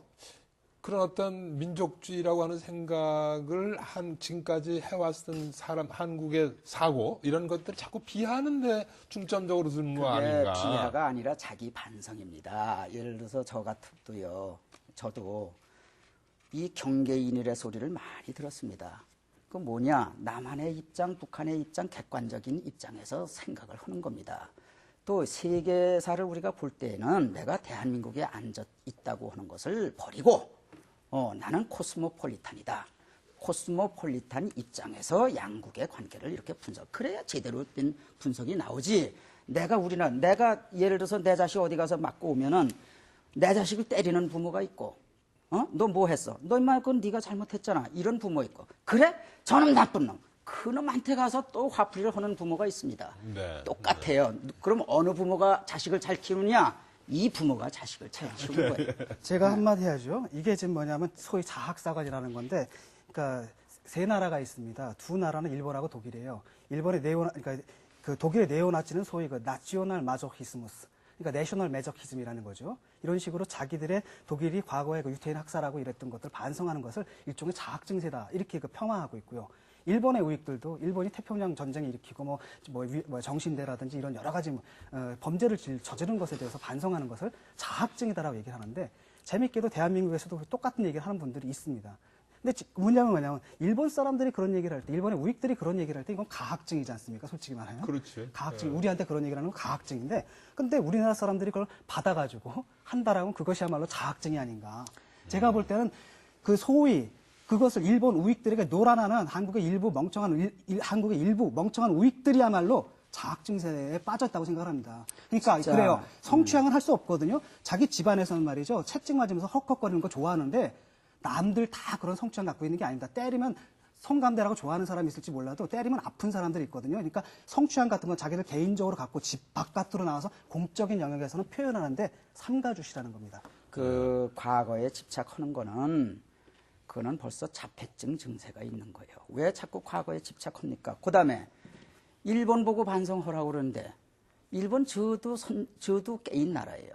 그런 어떤 민족주의라고 하는 생각을 지금까지 해왔던 한국의 사고 이런 것들을 자꾸 비하하는데 중점적으로 두는 거 아닌가. 비하가 아니라 자기 반성입니다. 예를 들어서 저 같아도요. 저도 이 경계인일의 소리를 많이 들었습니다. 그 뭐냐, 남한의 입장, 북한의 입장, 객관적인 입장에서 생각을 하는 겁니다. 또 세계사를 우리가 볼 때에는 내가 대한민국에 앉아 있다고 하는 것을 버리고 나는 코스모폴리탄이다. 코스모폴리탄 입장에서 양국의 관계를 이렇게 그래야 제대로 된 분석이 나오지. 내가 예를 들어서 내 자식 어디 가서 맞고 오면은 내 자식을 때리는 부모가 있고, 너 뭐 했어? 너 임마 그건 네가 잘못했잖아. 이런 부모 있고. 그래? 저놈 나쁜 놈. 그놈한테 가서 또 화풀이를 하는 부모가 있습니다. 네. 똑같아요. 그럼 어느 부모가 자식을 잘 키우느냐? 이 부모가 자식을 잘 키우는 거예요. 제가 한마디 해야죠. 이게 지금 뭐냐면 소위 자학사관이라는 건데, 그러니까 세 나라가 있습니다. 두 나라는 일본하고 독일이에요. 그러니까 그 독일의 네오나치는 소위 그 나치오날 마조히스무스, 그러니까 내셔널 매저키즘이라는 거죠. 이런 식으로 자기들의 독일이 과거에 그 유태인 학살하고 이랬던 것들 반성하는 것을 일종의 자학 증세다 이렇게 그 폄하하고 있고요. 일본의 우익들도 일본이 태평양 전쟁을 일으키고 정신대라든지 이런 여러 가지 범죄를 저지른 것에 대해서 반성하는 것을 자학증이다라고 얘기를 하는데 재밌게도 대한민국에서도 똑같은 얘기를 하는 분들이 있습니다. 근데 문제는 뭐냐면 일본 사람들이 그런 얘기를 할 때, 일본의 우익들이 그런 얘기를 할 때 이건 가학증이지 않습니까? 솔직히 말하면. 그렇지. 가학증. 우리한테 그런 얘기를 하는 건 가학증인데, 근데 우리나라 사람들이 그걸 받아가지고 한다라고 그것이야말로 자학증이 아닌가. 제가 볼 때는 그 소위 그것을 일본 우익들에게 놀아나는 한국의 일부 멍청한 우익들이야말로 자학증세에 빠졌다고 생각을 합니다. 그러니까 진짜. 그래요. 성취향은 할 수 없거든요. 자기 집안에서는 말이죠. 채찍 맞으면서 헉헉거리는 거 좋아하는데 남들 다 그런 성취향 갖고 있는 게 아닙니다. 때리면 성감대라고 좋아하는 사람이 있을지 몰라도 때리면 아픈 사람들이 있거든요. 그러니까 성취향 같은 건 자기들 개인적으로 갖고 집 바깥으로 나와서 공적인 영역에서는 표현하는데 삼가주시라는 겁니다. 그 과거에 집착하는 그거는 벌써 자폐증 증세가 있는 거예요. 왜 자꾸 과거에 집착합니까? 그 다음에 일본 보고 반성하라고 그러는데 일본 저도 깨인 나라예요.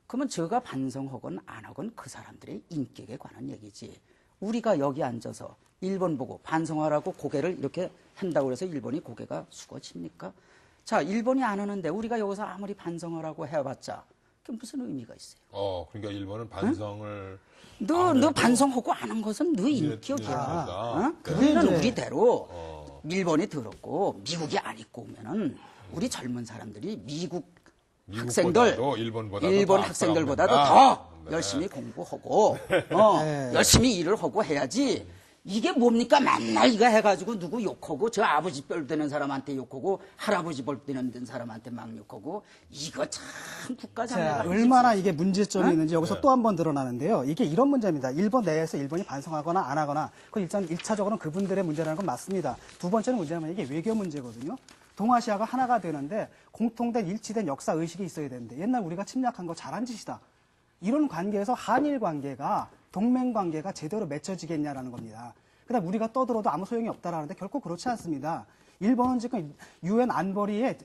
그러면 저가 반성하건 안 하건 그 사람들의 인격에 관한 얘기지. 우리가 여기 앉아서 일본 보고 반성하라고 고개를 이렇게 한다고 해서 일본이 고개가 숙어집니까? 자, 일본이 안 하는데 우리가 여기서 아무리 반성하라고 해봤자 그게 무슨 의미가 있어요? 그러니까 일본은 반성을 너 반성하고 안 한 것은 너 인격이야. 아, 우리는 우리대로 일본이 들었고 미국이 안 입고 오면은 우리 젊은 사람들이 학생들, 일본 학생들보다도 더 열심히 공부하고 열심히 일을 하고 해야지. 이게 뭡니까? 맨날 이거 해가지고 누구 욕하고 저 아버지 뻘 되는 사람한테 욕하고 할아버지 뻘 되는 사람한테 막 욕하고 이거 참 국가 장애가 얼마나 이게 문제점이 있는지 여기서 또 한 번 드러나는데요. 이게 이런 문제입니다. 일본 내에서 일본이 반성하거나 안 하거나 그건 일단 1차적으로는 그분들의 문제라는 건 맞습니다. 두 번째는 문제는 이게 외교 문제거든요. 동아시아가 하나가 되는데 공통된 일치된 역사 의식이 있어야 되는데 옛날 우리가 침략한 거 잘한 짓이다. 이런 관계에서 한일 관계가 동맹 관계가 제대로 맺혀지겠냐라는 겁니다. 그다음 우리가 떠들어도 아무 소용이 없다라는데 결코 그렇지 않습니다. 일본은 지금 유엔 안보리에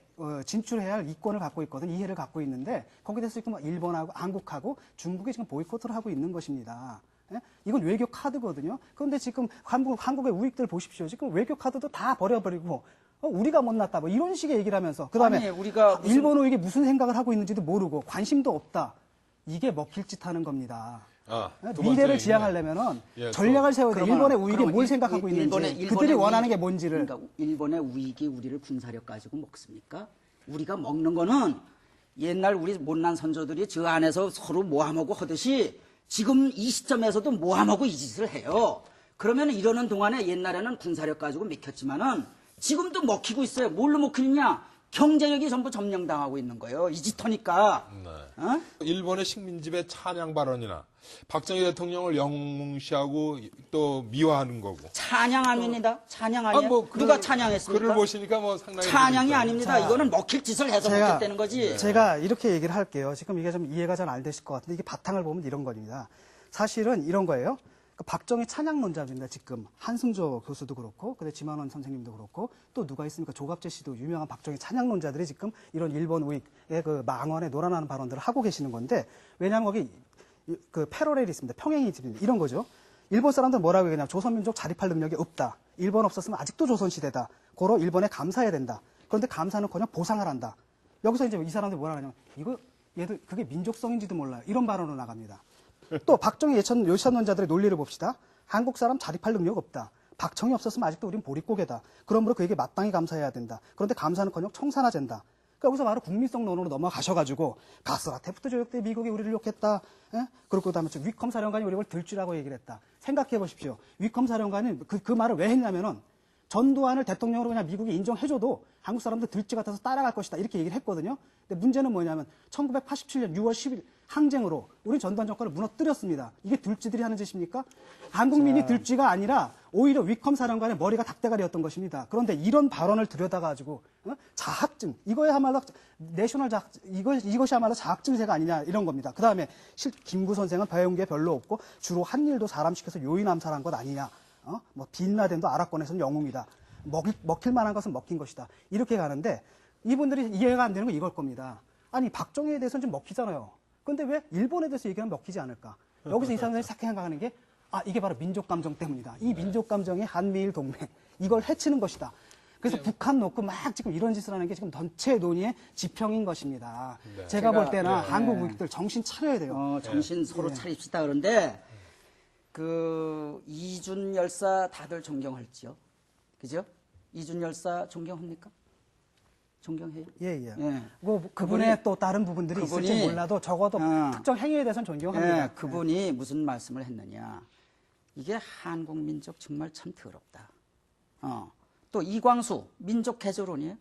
진출해야 할 이권을 갖고 있거든, 이해를 갖고 있는데 거기에 대해서 지금 일본하고 한국하고 중국이 지금 보이콧을 하고 있는 것입니다. 예? 이건 외교 카드거든요. 그런데 지금 한국의 우익들 보십시오. 지금 외교 카드도 다 버려버리고 우리가 못났다 뭐 이런 식의 얘기를 하면서 그다음에 아니, 우리가 무슨- 일본 우익이 무슨 생각을 하고 있는지도 모르고 관심도 없다. 이게 먹힐 짓 하는 겁니다. 두 번째 미래를 얘기는 지향하려면 예, 전략을 세워야 돼. 그러면- 일본의 우익이 그러면 뭘 생각하고 있는지, 그들이 원하는 게 뭔지를. 그러니까 일본의 우익이 우리를 군사력 가지고 먹습니까? 우리가 먹는 거는 옛날 우리 못난 선조들이 저 안에서 서로 모함하고 하듯이 지금 이 시점에서도 모함하고 이 짓을 해요. 그러면 이러는 동안에 옛날에는 군사력 가지고 맥혔지만은 지금도 먹히고 있어요. 뭘로 먹히느냐? 경제력이 전부 점령당하고 있는 거예요. 이 짓하니까. 어? 일본의 식민지배 찬양 발언이나 박정희 대통령을 영웅시하고 또 미화하는 거고. 찬양 아닙니다. 찬양 아니에요. 누가 찬양했습니까? 글을 보시니까 뭐 상당히 찬양이 재밌어요. 아닙니다. 이거는 먹힐 짓을 해서 먹혔다는 거지. 제가 이렇게 얘기를 할게요. 지금 이게 좀 이해가 잘 안 되실 것 같은데 이게 바탕을 보면 이런 겁니다. 사실은 이런 거예요. 박정희 찬양론자입니다. 지금 한승조 교수도 그렇고, 근데 지만원 선생님도 그렇고, 또 누가 있습니까? 조갑재 씨도 유명한 박정희 찬양론자들이 지금 이런 일본 우익의 그 망언에 놀아나는 발언들을 하고 계시는 건데, 왜냐하면 거기 그 패러렐이 있습니다. 평행이 있습니다. 이런 거죠. 일본 사람들 뭐라고 얘기하냐면 조선민족 자립할 능력이 없다. 일본 없었으면 아직도 조선시대다. 고로 일본에 감사해야 된다. 그런데 감사는커녕 보상을 한다. 여기서 이제 이 사람들 뭐라 하냐면 이거 얘들 그게 민족성인지도 몰라요. 이런 발언으로 나갑니다. 또 박정희 요찬론자들의 논리를 봅시다. 한국 사람 자립할 능력 없다. 박정희 없었으면 아직도 우린 보릿고개다. 그러므로 그에게 마땅히 감사해야 된다. 그런데 감사는커녕 청산화된다. 그러니까 여기서 바로 국민성론으로 넘어가셔가지고 가스라테프트 조약 때 미국이 우리를 욕했다. 예? 그리고 그다음에 위컴 사령관이 우리를 들쥐라고 얘기를 했다. 생각해 보십시오. 위컴 사령관은 그 말을 왜 했냐면은 전두환을 대통령으로 그냥 미국이 인정해줘도 한국 사람들 들쥐 같아서 따라갈 것이다. 이렇게 얘기를 했거든요. 근데 문제는 뭐냐면 1987년 6월 10일 항쟁으로 우리 전두환 정권을 무너뜨렸습니다. 이게 들쥐들이 하는 짓입니까? 한국민이 들쥐가 아니라 오히려 위컴 사령관의 머리가 닭대가리였던 것입니다. 그런데 이런 발언을 들여다가지고 자학증, 이거야말로 내셔널 자학증, 이것이야말로 자학증세가 아니냐 이런 겁니다. 그 다음에 김구 선생은 배운 게 별로 없고 주로 한 일도 사람 시켜서 요인 암살한 것 아니냐. 뭐 빈라덴도 아랍권에서는 영웅이다. 먹힐 만한 것은 먹힌 것이다. 이렇게 가는데 이분들이 이해가 안 되는 건 이걸 겁니다. 아니 박정희에 대해서는 좀 먹히잖아요. 근데 왜 일본에 대해서 얘기하면 먹히지 않을까? 여기서 이 사람들이 생각하는 게 이게 바로 민족 감정 때문이다. 이 민족 감정이 한미일 동맹 이걸 해치는 것이다. 그래서 북한 놓고 막 지금 이런 짓을 하는 게 지금 전체 논의의 지평인 것입니다. 제가 볼 때는 한국 우익들 정신 차려야 돼요. 정신 서로 차립시다. 그런데 그 이준 열사 다들 존경할지요. 그죠? 이준 열사 존경합니까? 존경해요? 예. 예. 그분의 또 다른 부분들이 있을지 몰라도 적어도 특정 행위에 대해서는 존경합니다. 예, 그분이 무슨 말씀을 했느냐. 이게 한국 민족 정말 참 더럽다. 또 이광수 민족 개조론이에요.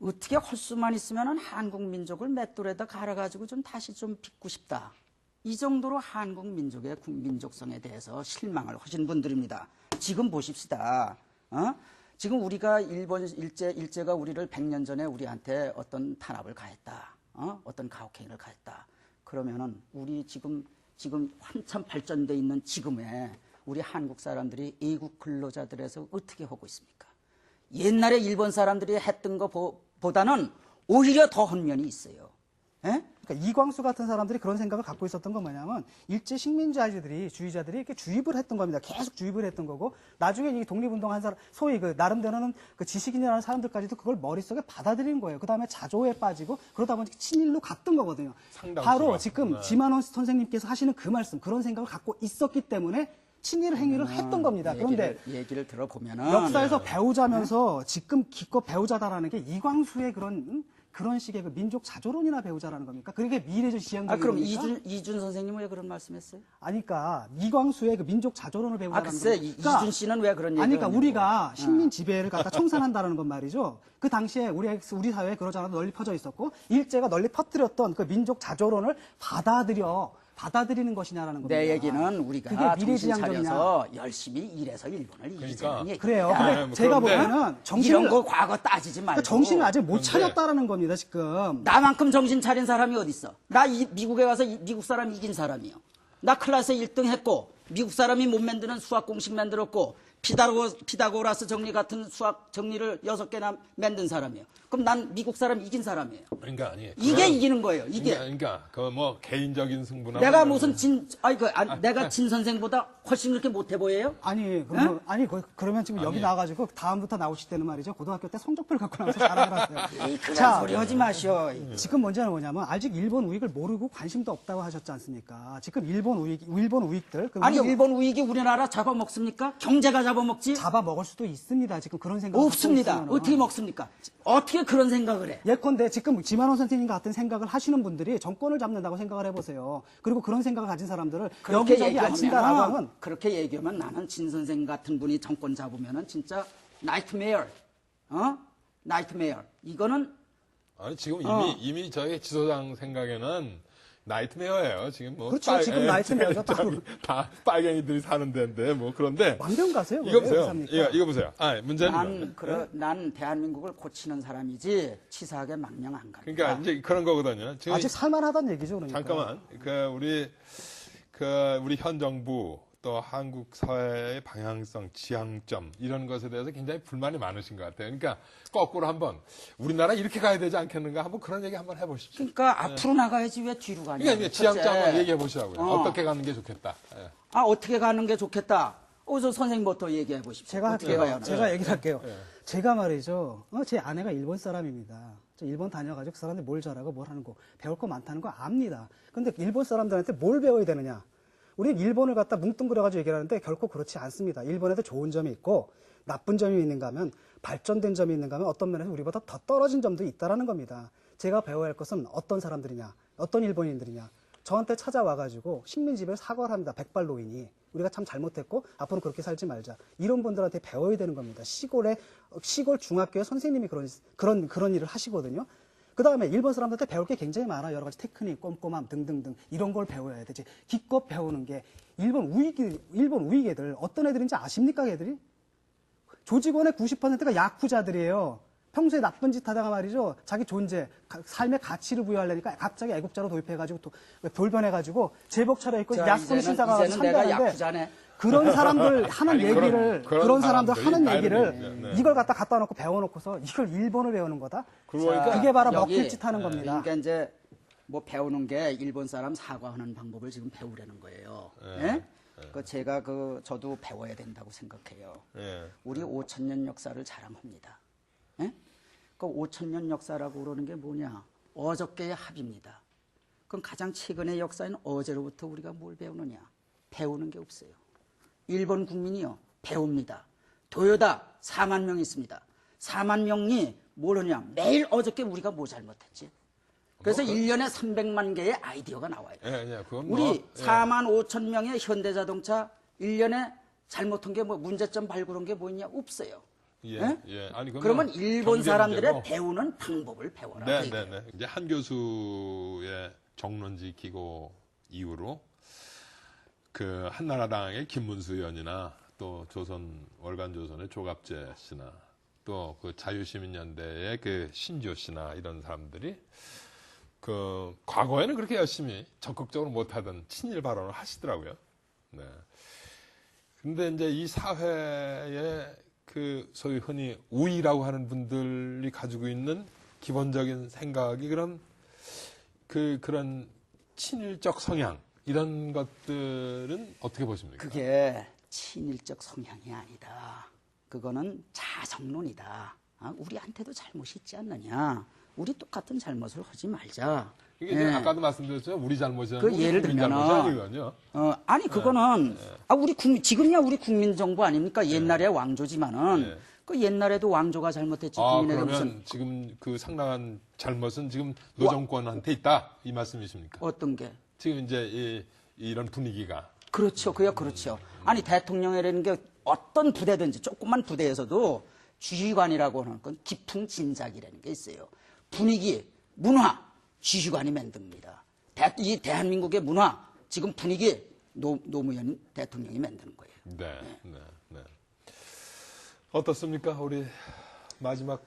어떻게 할 수만 있으면 한국 민족을 맷돌에다 갈아가지고 좀 다시 좀 빚고 싶다. 이 정도로 한국 민족의 민족성에 대해서 실망을 하신 분들입니다. 지금 보십시다. 지금 우리가 일본 일제가 우리를 100년 전에 우리한테 어떤 탄압을 가했다. 어떤 가혹행위를 가했다. 그러면은 우리 지금 한참 발전돼 있는 지금에 우리 한국 사람들이 애국 근로자들에서 어떻게 하고 있습니까? 옛날에 일본 사람들이 했던 것보다는 오히려 더 한 면이 있어요. 예? 그러니까 이광수 같은 사람들이 그런 생각을 갖고 있었던 건 뭐냐면 일제 주의자들이 이렇게 주입을 했던 겁니다. 계속 주입을 했던 거고 나중에 이 독립운동한 사람 소위 그 나름대로는 그 지식인이라는 사람들까지도 그걸 머릿속에 받아들인 거예요. 그다음에 자조에 빠지고 그러다 보니까 친일로 갔던 거거든요. 바로 지금 지만원 선생님께서 하시는 그 말씀 그런 생각을 갖고 있었기 때문에 친일 행위를 했던 겁니다. 그런데 얘기를 들어보면은 역사에서 배우자면서 지금 기껏 배우자다라는 게 이광수의 그런 식의 그 민족 자조론이나 배우자라는 겁니까? 그게 미래적 지향적인 그럼 겁니까? 이준 선생님은 왜 그런 말씀했어요? 그러니까 이광수의 그 민족 자조론을 배우자라는 글쎄 겁니까? 이준 씨는 왜 그런 얘기를 그러니까 하냐고. 우리가 식민 지배를 갖다 청산한다는 건 말이죠. 그 당시에 우리 사회에 그러지 않아도 널리 퍼져 있었고 일제가 널리 퍼뜨렸던 그 민족 자조론을 받아들이는 것이냐라는 겁니다. 내 얘기는 우리가 그게 정신 미래지향적이냐. 차려서 열심히 일해서 일본을 이기자는 얘기. 그래요. 근데 제가 보기에는 이런 거 과거 따지지 말고. 정신을 아직 못 차렸다라는 겁니다, 지금. 나만큼 정신 차린 사람이 어디 있어? 나 미국에 가서 미국 사람 이긴 사람이요. 나 클래스 1등 했고 미국 사람이 못 만드는 수학 공식 만들었고 피타고라스 정리 같은 수학 정리를 6개나 만든 사람이에요. 그럼 난 미국 사람 이긴 사람이에요. 그러니까 아니. 이게 이기는 거예요. 이게. 그러니까 그 뭐 개인적인 승부나. 내가 무슨 내가 진 선생보다 훨씬 그렇게 못해 보여요? 아니, 그러면 지금 여기 나와가지고 다음부터 나오실 때는 말이죠. 고등학교 때 성적표를 갖고 나와서 자랑을 하세요. 그런 소리 하지 마시오. 지금 문제는 뭐냐면 아직 일본 우익을 모르고 관심도 없다고 하셨지 않습니까? 지금 일본 우익들. 아니 일본 우익이 우리나라 잡아먹습니까? 경제가 잡아먹지? 잡아먹을 수도 있습니다. 지금 그런 생각 없습니다. 어떻게 먹습니까? 어떻게 그런 생각을 해? 예컨대 지금 지만원 선생님과 같은 생각을 하시는 분들이 정권을 잡는다고 생각을 해보세요. 그리고 그런 생각을 가진 사람들을 여기저기 안 친다라고 하면 그렇게 얘기하면 나는 진 선생 같은 분이 정권 잡으면은 진짜 나이트메어, 나이트메어. 이거는 아니 지금 이미 저희 지소장 생각에는 나이트메어예요. 지금 뭐 그렇죠. 지금 나이트메어죠. 다 빨갱이들이 사는 데인데 뭐 그런데 망병가세요. 이거 보세요. 이거 보세요. 문제는 난 대한민국을 고치는 사람이지 치사하게 망명 안 갑니다. 그러니까 이제 그런 거거든요. 지금 아직 살만하다는 얘기죠. 그러니까. 잠깐만. 우리 현 정부 또 한국 사회의 방향성, 지향점 이런 것에 대해서 굉장히 불만이 많으신 것 같아요. 그러니까 거꾸로 한번 우리나라 이렇게 가야 되지 않겠는가 한번 그런 얘기 한번 해보시죠. 그러니까 앞으로 나가야지 왜 뒤로 가냐. 그러니까 지향점 한번 얘기해 보시라고요. 어떻게 가는 게 좋겠다. 예. 어떻게 가는 게 좋겠다. 저 선생님부터 얘기해 보십시오. 제가 어떻게 할게요. 가야 제가 얘기를 할게요. 제가 말이죠. 제 아내가 일본 사람입니다. 저 일본 다녀가지고 그 사람들 뭘 잘하고 뭘 하는 거 배울 거 많다는 거 압니다. 근데 일본 사람들한테 뭘 배워야 되느냐? 우리는 일본을 갖다 뭉뚱그려가지고 얘기를 하는데 결코 그렇지 않습니다. 일본에도 좋은 점이 있고 나쁜 점이 있는가 하면 발전된 점이 있는가 하면 어떤 면에서 우리보다 더 떨어진 점도 있다라는 겁니다. 제가 배워야 할 것은 어떤 사람들이냐, 어떤 일본인들이냐. 저한테 찾아와가지고 식민지배를 사과를 합니다. 백발노인이. 우리가 참 잘못했고 앞으로 그렇게 살지 말자. 이런 분들한테 배워야 되는 겁니다. 시골 중학교에 선생님이 그런 일을 하시거든요. 그 다음에 일본 사람들한테 배울 게 굉장히 많아요. 여러 가지 테크닉, 꼼꼼함 등등등 이런 걸 배워야 되지. 기껏 배우는 게 일본 우익 애들 어떤 애들인지 아십니까, 애들이? 조직원의 90%가 야쿠자들이에요. 평소에 나쁜 짓 하다가 말이죠. 자기 존재, 삶의 가치를 부여하려니까 갑자기 애국자로 도입해가지고 또 돌변해가지고 제복 차려입고 야스쿠니 신사가 참배하는데 그런 사람들 하는 얘기를 그런 사람들 하는 얘기를 이걸 갖다 놓고 배워놓고서 이걸 일본을 배우는 거다. 그러니까 그게 바로 먹힐짓 하는 겁니다. 그러니까 이제 뭐 배우는 게 일본 사람 사과하는 방법을 지금 배우려는 거예요. 예? 제가 저도 배워야 된다고 생각해요. 우리 5,000년 역사를 자랑합니다. 예? 그 5,000년 역사라고 그러는 게 뭐냐? 어저께의 합입니다. 그럼 가장 최근의 역사인 어제로부터 우리가 뭘 배우느냐? 배우는 게 없어요. 일본 국민이요, 배웁니다. 도요다 4만 명 있습니다. 4만 명이 뭘 하냐? 매일 어저께 우리가 뭐 잘못했지? 그래서 1년에 300만 개의 아이디어가 나와요. 우리 4만 5천 명의 현대자동차 1년에 잘못한 게 뭐 문제점 발굴한 게 뭐 있냐? 없어요. 아니, 그러면 일본 사람들의 배우는 방법을 배워라. 네. 이제 한 교수의 정론지 기고 이후로 그 한나라당의 김문수 의원이나 또 월간조선의 조갑재 씨나 또 그 자유시민연대의 그 신조 씨나 이런 사람들이 그 과거에는 그렇게 열심히 적극적으로 못하던 친일 발언을 하시더라고요. 네. 근데 이제 이 사회에 그 소위 흔히 우위라고 하는 분들이 가지고 있는 기본적인 생각이 그런 친일적 성향 이런 것들은 어떻게 보십니까? 그게 친일적 성향이 아니다. 그거는 자성론이다. 우리한테도 잘못이 있지 않느냐. 우리 똑같은 잘못을 하지 말자. 이게 아까도 말씀드렸죠. 우리 잘못이라는 그 예를 들면은 아니 그거는 우리 국민 지금이야 우리 국민 정부 아닙니까? 옛날에 왕조지만은 그 옛날에도 왕조가 잘못했지. 그러면 무슨 지금 그 상당한 잘못은 지금 노정권한테 있다 이 말씀이십니까? 어떤 게? 지금 이제 이런 분위기가 그렇죠. 그렇죠. 아니 대통령이라는 게 어떤 부대든지 조그만 부대에서도 지휘관이라고 하는 건 깊은 진작이라는 게 있어요. 분위기, 문화, 지휘관이 만듭니다. 이 대한민국의 문화, 지금 분위기 노무현 대통령이 만드는 거예요. 네. 어떻습니까? 우리 마지막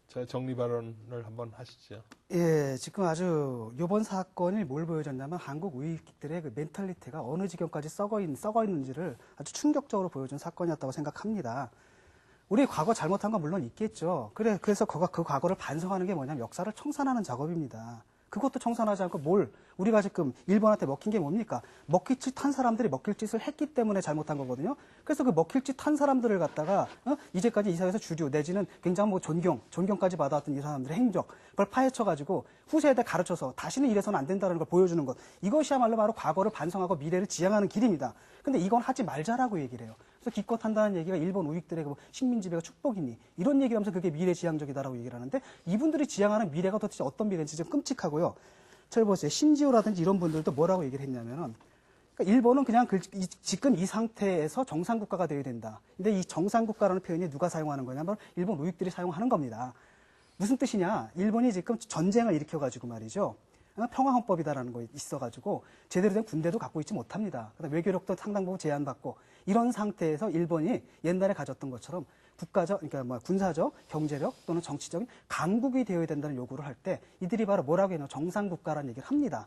자, 정리 발언을 한번 하시죠. 예, 지금 아주 이번 사건이 뭘 보여줬냐면 한국 우익들의 그 멘탈리티가 어느 지경까지 썩어 있는지를 아주 충격적으로 보여준 사건이었다고 생각합니다. 우리 과거 잘못한 건 물론 있겠죠. 그래서 그 과거를 반성하는 게 뭐냐면 역사를 청산하는 작업입니다. 그것도 청산하지 않고 우리가 지금 일본한테 먹힌 게 뭡니까? 먹힐 짓 한 사람들이 먹힐 짓을 했기 때문에 잘못한 거거든요. 그래서 그 먹힐 짓 한 사람들을 갖다가 이제까지 이 사회에서 주류 내지는 굉장히 뭐 존경까지 받아왔던 이 사람들의 행적 그걸 파헤쳐가지고 후세에게 가르쳐서 다시는 이래서는 안 된다는 걸 보여주는 것. 이것이야말로 바로 과거를 반성하고 미래를 지향하는 길입니다. 근데 이건 하지 말자라고 얘기를 해요. 그래서 기껏 한다는 얘기가 일본 우익들의 그 식민지배가 축복이니 이런 얘기를 하면서 그게 미래지향적이다라고 얘기를 하는데 이분들이 지향하는 미래가 도대체 어떤 미래인지 좀 끔찍하고요. 저 보세요. 신지호라든지 이런 분들도 뭐라고 얘기를 했냐면은 그러니까 일본은 그냥 지금 이 상태에서 정상국가가 되어야 된다. 근데 이 정상국가라는 표현이 누가 사용하는 거냐면 일본 우익들이 사용하는 겁니다. 무슨 뜻이냐? 일본이 지금 전쟁을 일으켜가지고 말이죠. 평화헌법이다라는 거 있어가지고 제대로 된 군대도 갖고 있지 못합니다. 그다음 외교력도 상당 부분 제한받고 이런 상태에서 일본이 옛날에 가졌던 것처럼 국가적, 그러니까 뭐 군사적, 경제력 또는 정치적인 강국이 되어야 된다는 요구를 할 때 이들이 바로 뭐라고 해요? 정상국가라는 얘기를 합니다.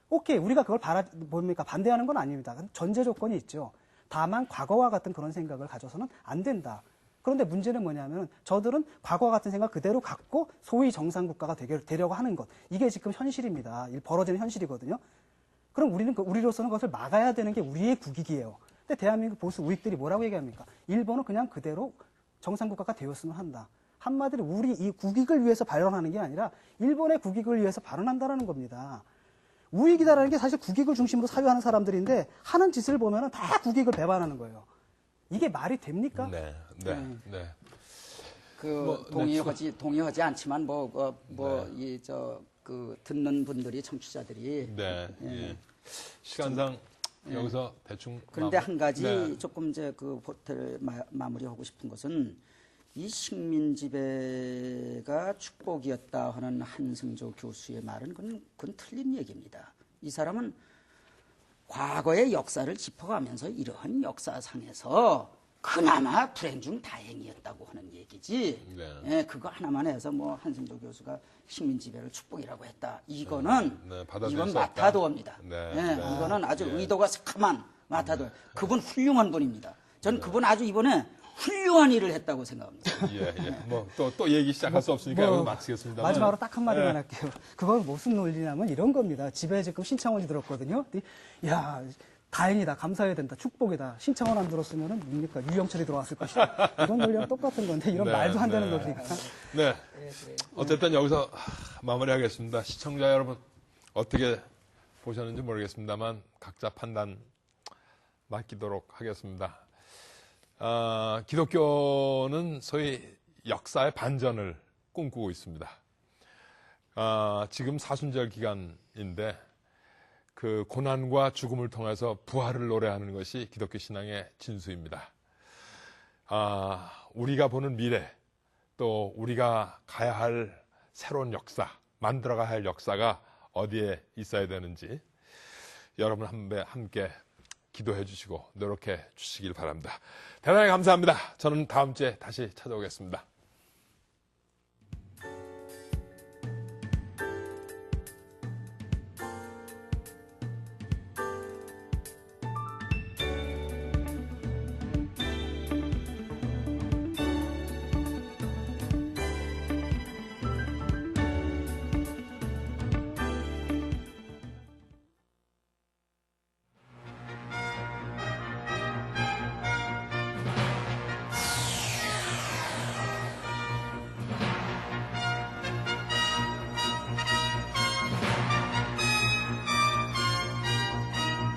오케이, 우리가 그걸 반대하는 건 아닙니다. 전제 조건이 있죠. 다만 과거와 같은 그런 생각을 가져서는 안 된다. 그런데 문제는 뭐냐면 저들은 과거와 같은 생각 그대로 갖고 소위 정상국가가 되려고 하는 것. 이게 지금 현실입니다. 벌어지는 현실이거든요. 그럼 우리로서는 그것을 막아야 되는 게 우리의 국익이에요. 근데 대한민국 보수 우익들이 뭐라고 얘기합니까? 일본은 그냥 그대로 정상국가가 되었으면 한다. 한마디로 우리 이 국익을 위해서 발언하는 게 아니라 일본의 국익을 위해서 발언한다는 겁니다. 우익이다라는 게 사실 국익을 중심으로 사유하는 사람들인데 하는 짓을 보면 다 국익을 배반하는 거예요. 이게 말이 됩니까? 네. 동의하지 않지만 네. 듣는 분들이 청취자들이 네. 예. 시간상 여기서 대충 그런데 한 가지 네. 조금 이제 그 호텔 마무리하고 싶은 것은 이 식민 지배가 축복이었다 하는 한승조 교수의 말은 그건 틀린 얘기입니다. 이 사람은 과거의 역사를 짚어가면서 이러한 역사상에서 그나마 불행 중 다행이었다고 하는 얘기지. 네. 예, 그거 하나만 해서 뭐 한승조 교수가 식민 지배를 축복이라고 했다. 이거는 받아들일 이건 수 없다. 마타도입니다. 네, 예, 네. 이거는 아주 예. 의도가 새카만 마타도. 그분 훌륭한 분입니다. 전 그분 아주 이번에 훌륭한 일을 했다고 생각합니다. 예. 뭐 또 얘기 시작할 수 없으니까 여기서 마치겠습니다. 마지막으로 딱 한마디만 할게요. 그건 무슨 논리냐면 이런 겁니다. 집에 지금 신청원이 들었거든요. 야, 다행이다. 감사해야 된다. 축복이다. 신청원 안 들었으면 뭡니까? 유영철이 들어왔을 것이다. 이런 논리랑 똑같은 건데 이런 네, 말도 안 되는 네. 논리가. 네. 어쨌든 여기서 마무리하겠습니다. 시청자 여러분 어떻게 보셨는지 모르겠습니다만 각자 판단 맡기도록 하겠습니다. 기독교는 소위 역사의 반전을 꿈꾸고 있습니다. 지금 사순절 기간인데 그 고난과 죽음을 통해서 부활을 노래하는 것이 기독교 신앙의 진수입니다. 우리가 보는 미래, 또 우리가 가야 할 새로운 역사, 만들어가야 할 역사가 어디에 있어야 되는지 여러분 함께 기도해 주시고 노력해 주시길 바랍니다. 대단히 감사합니다. 저는 다음 주에 다시 찾아오겠습니다.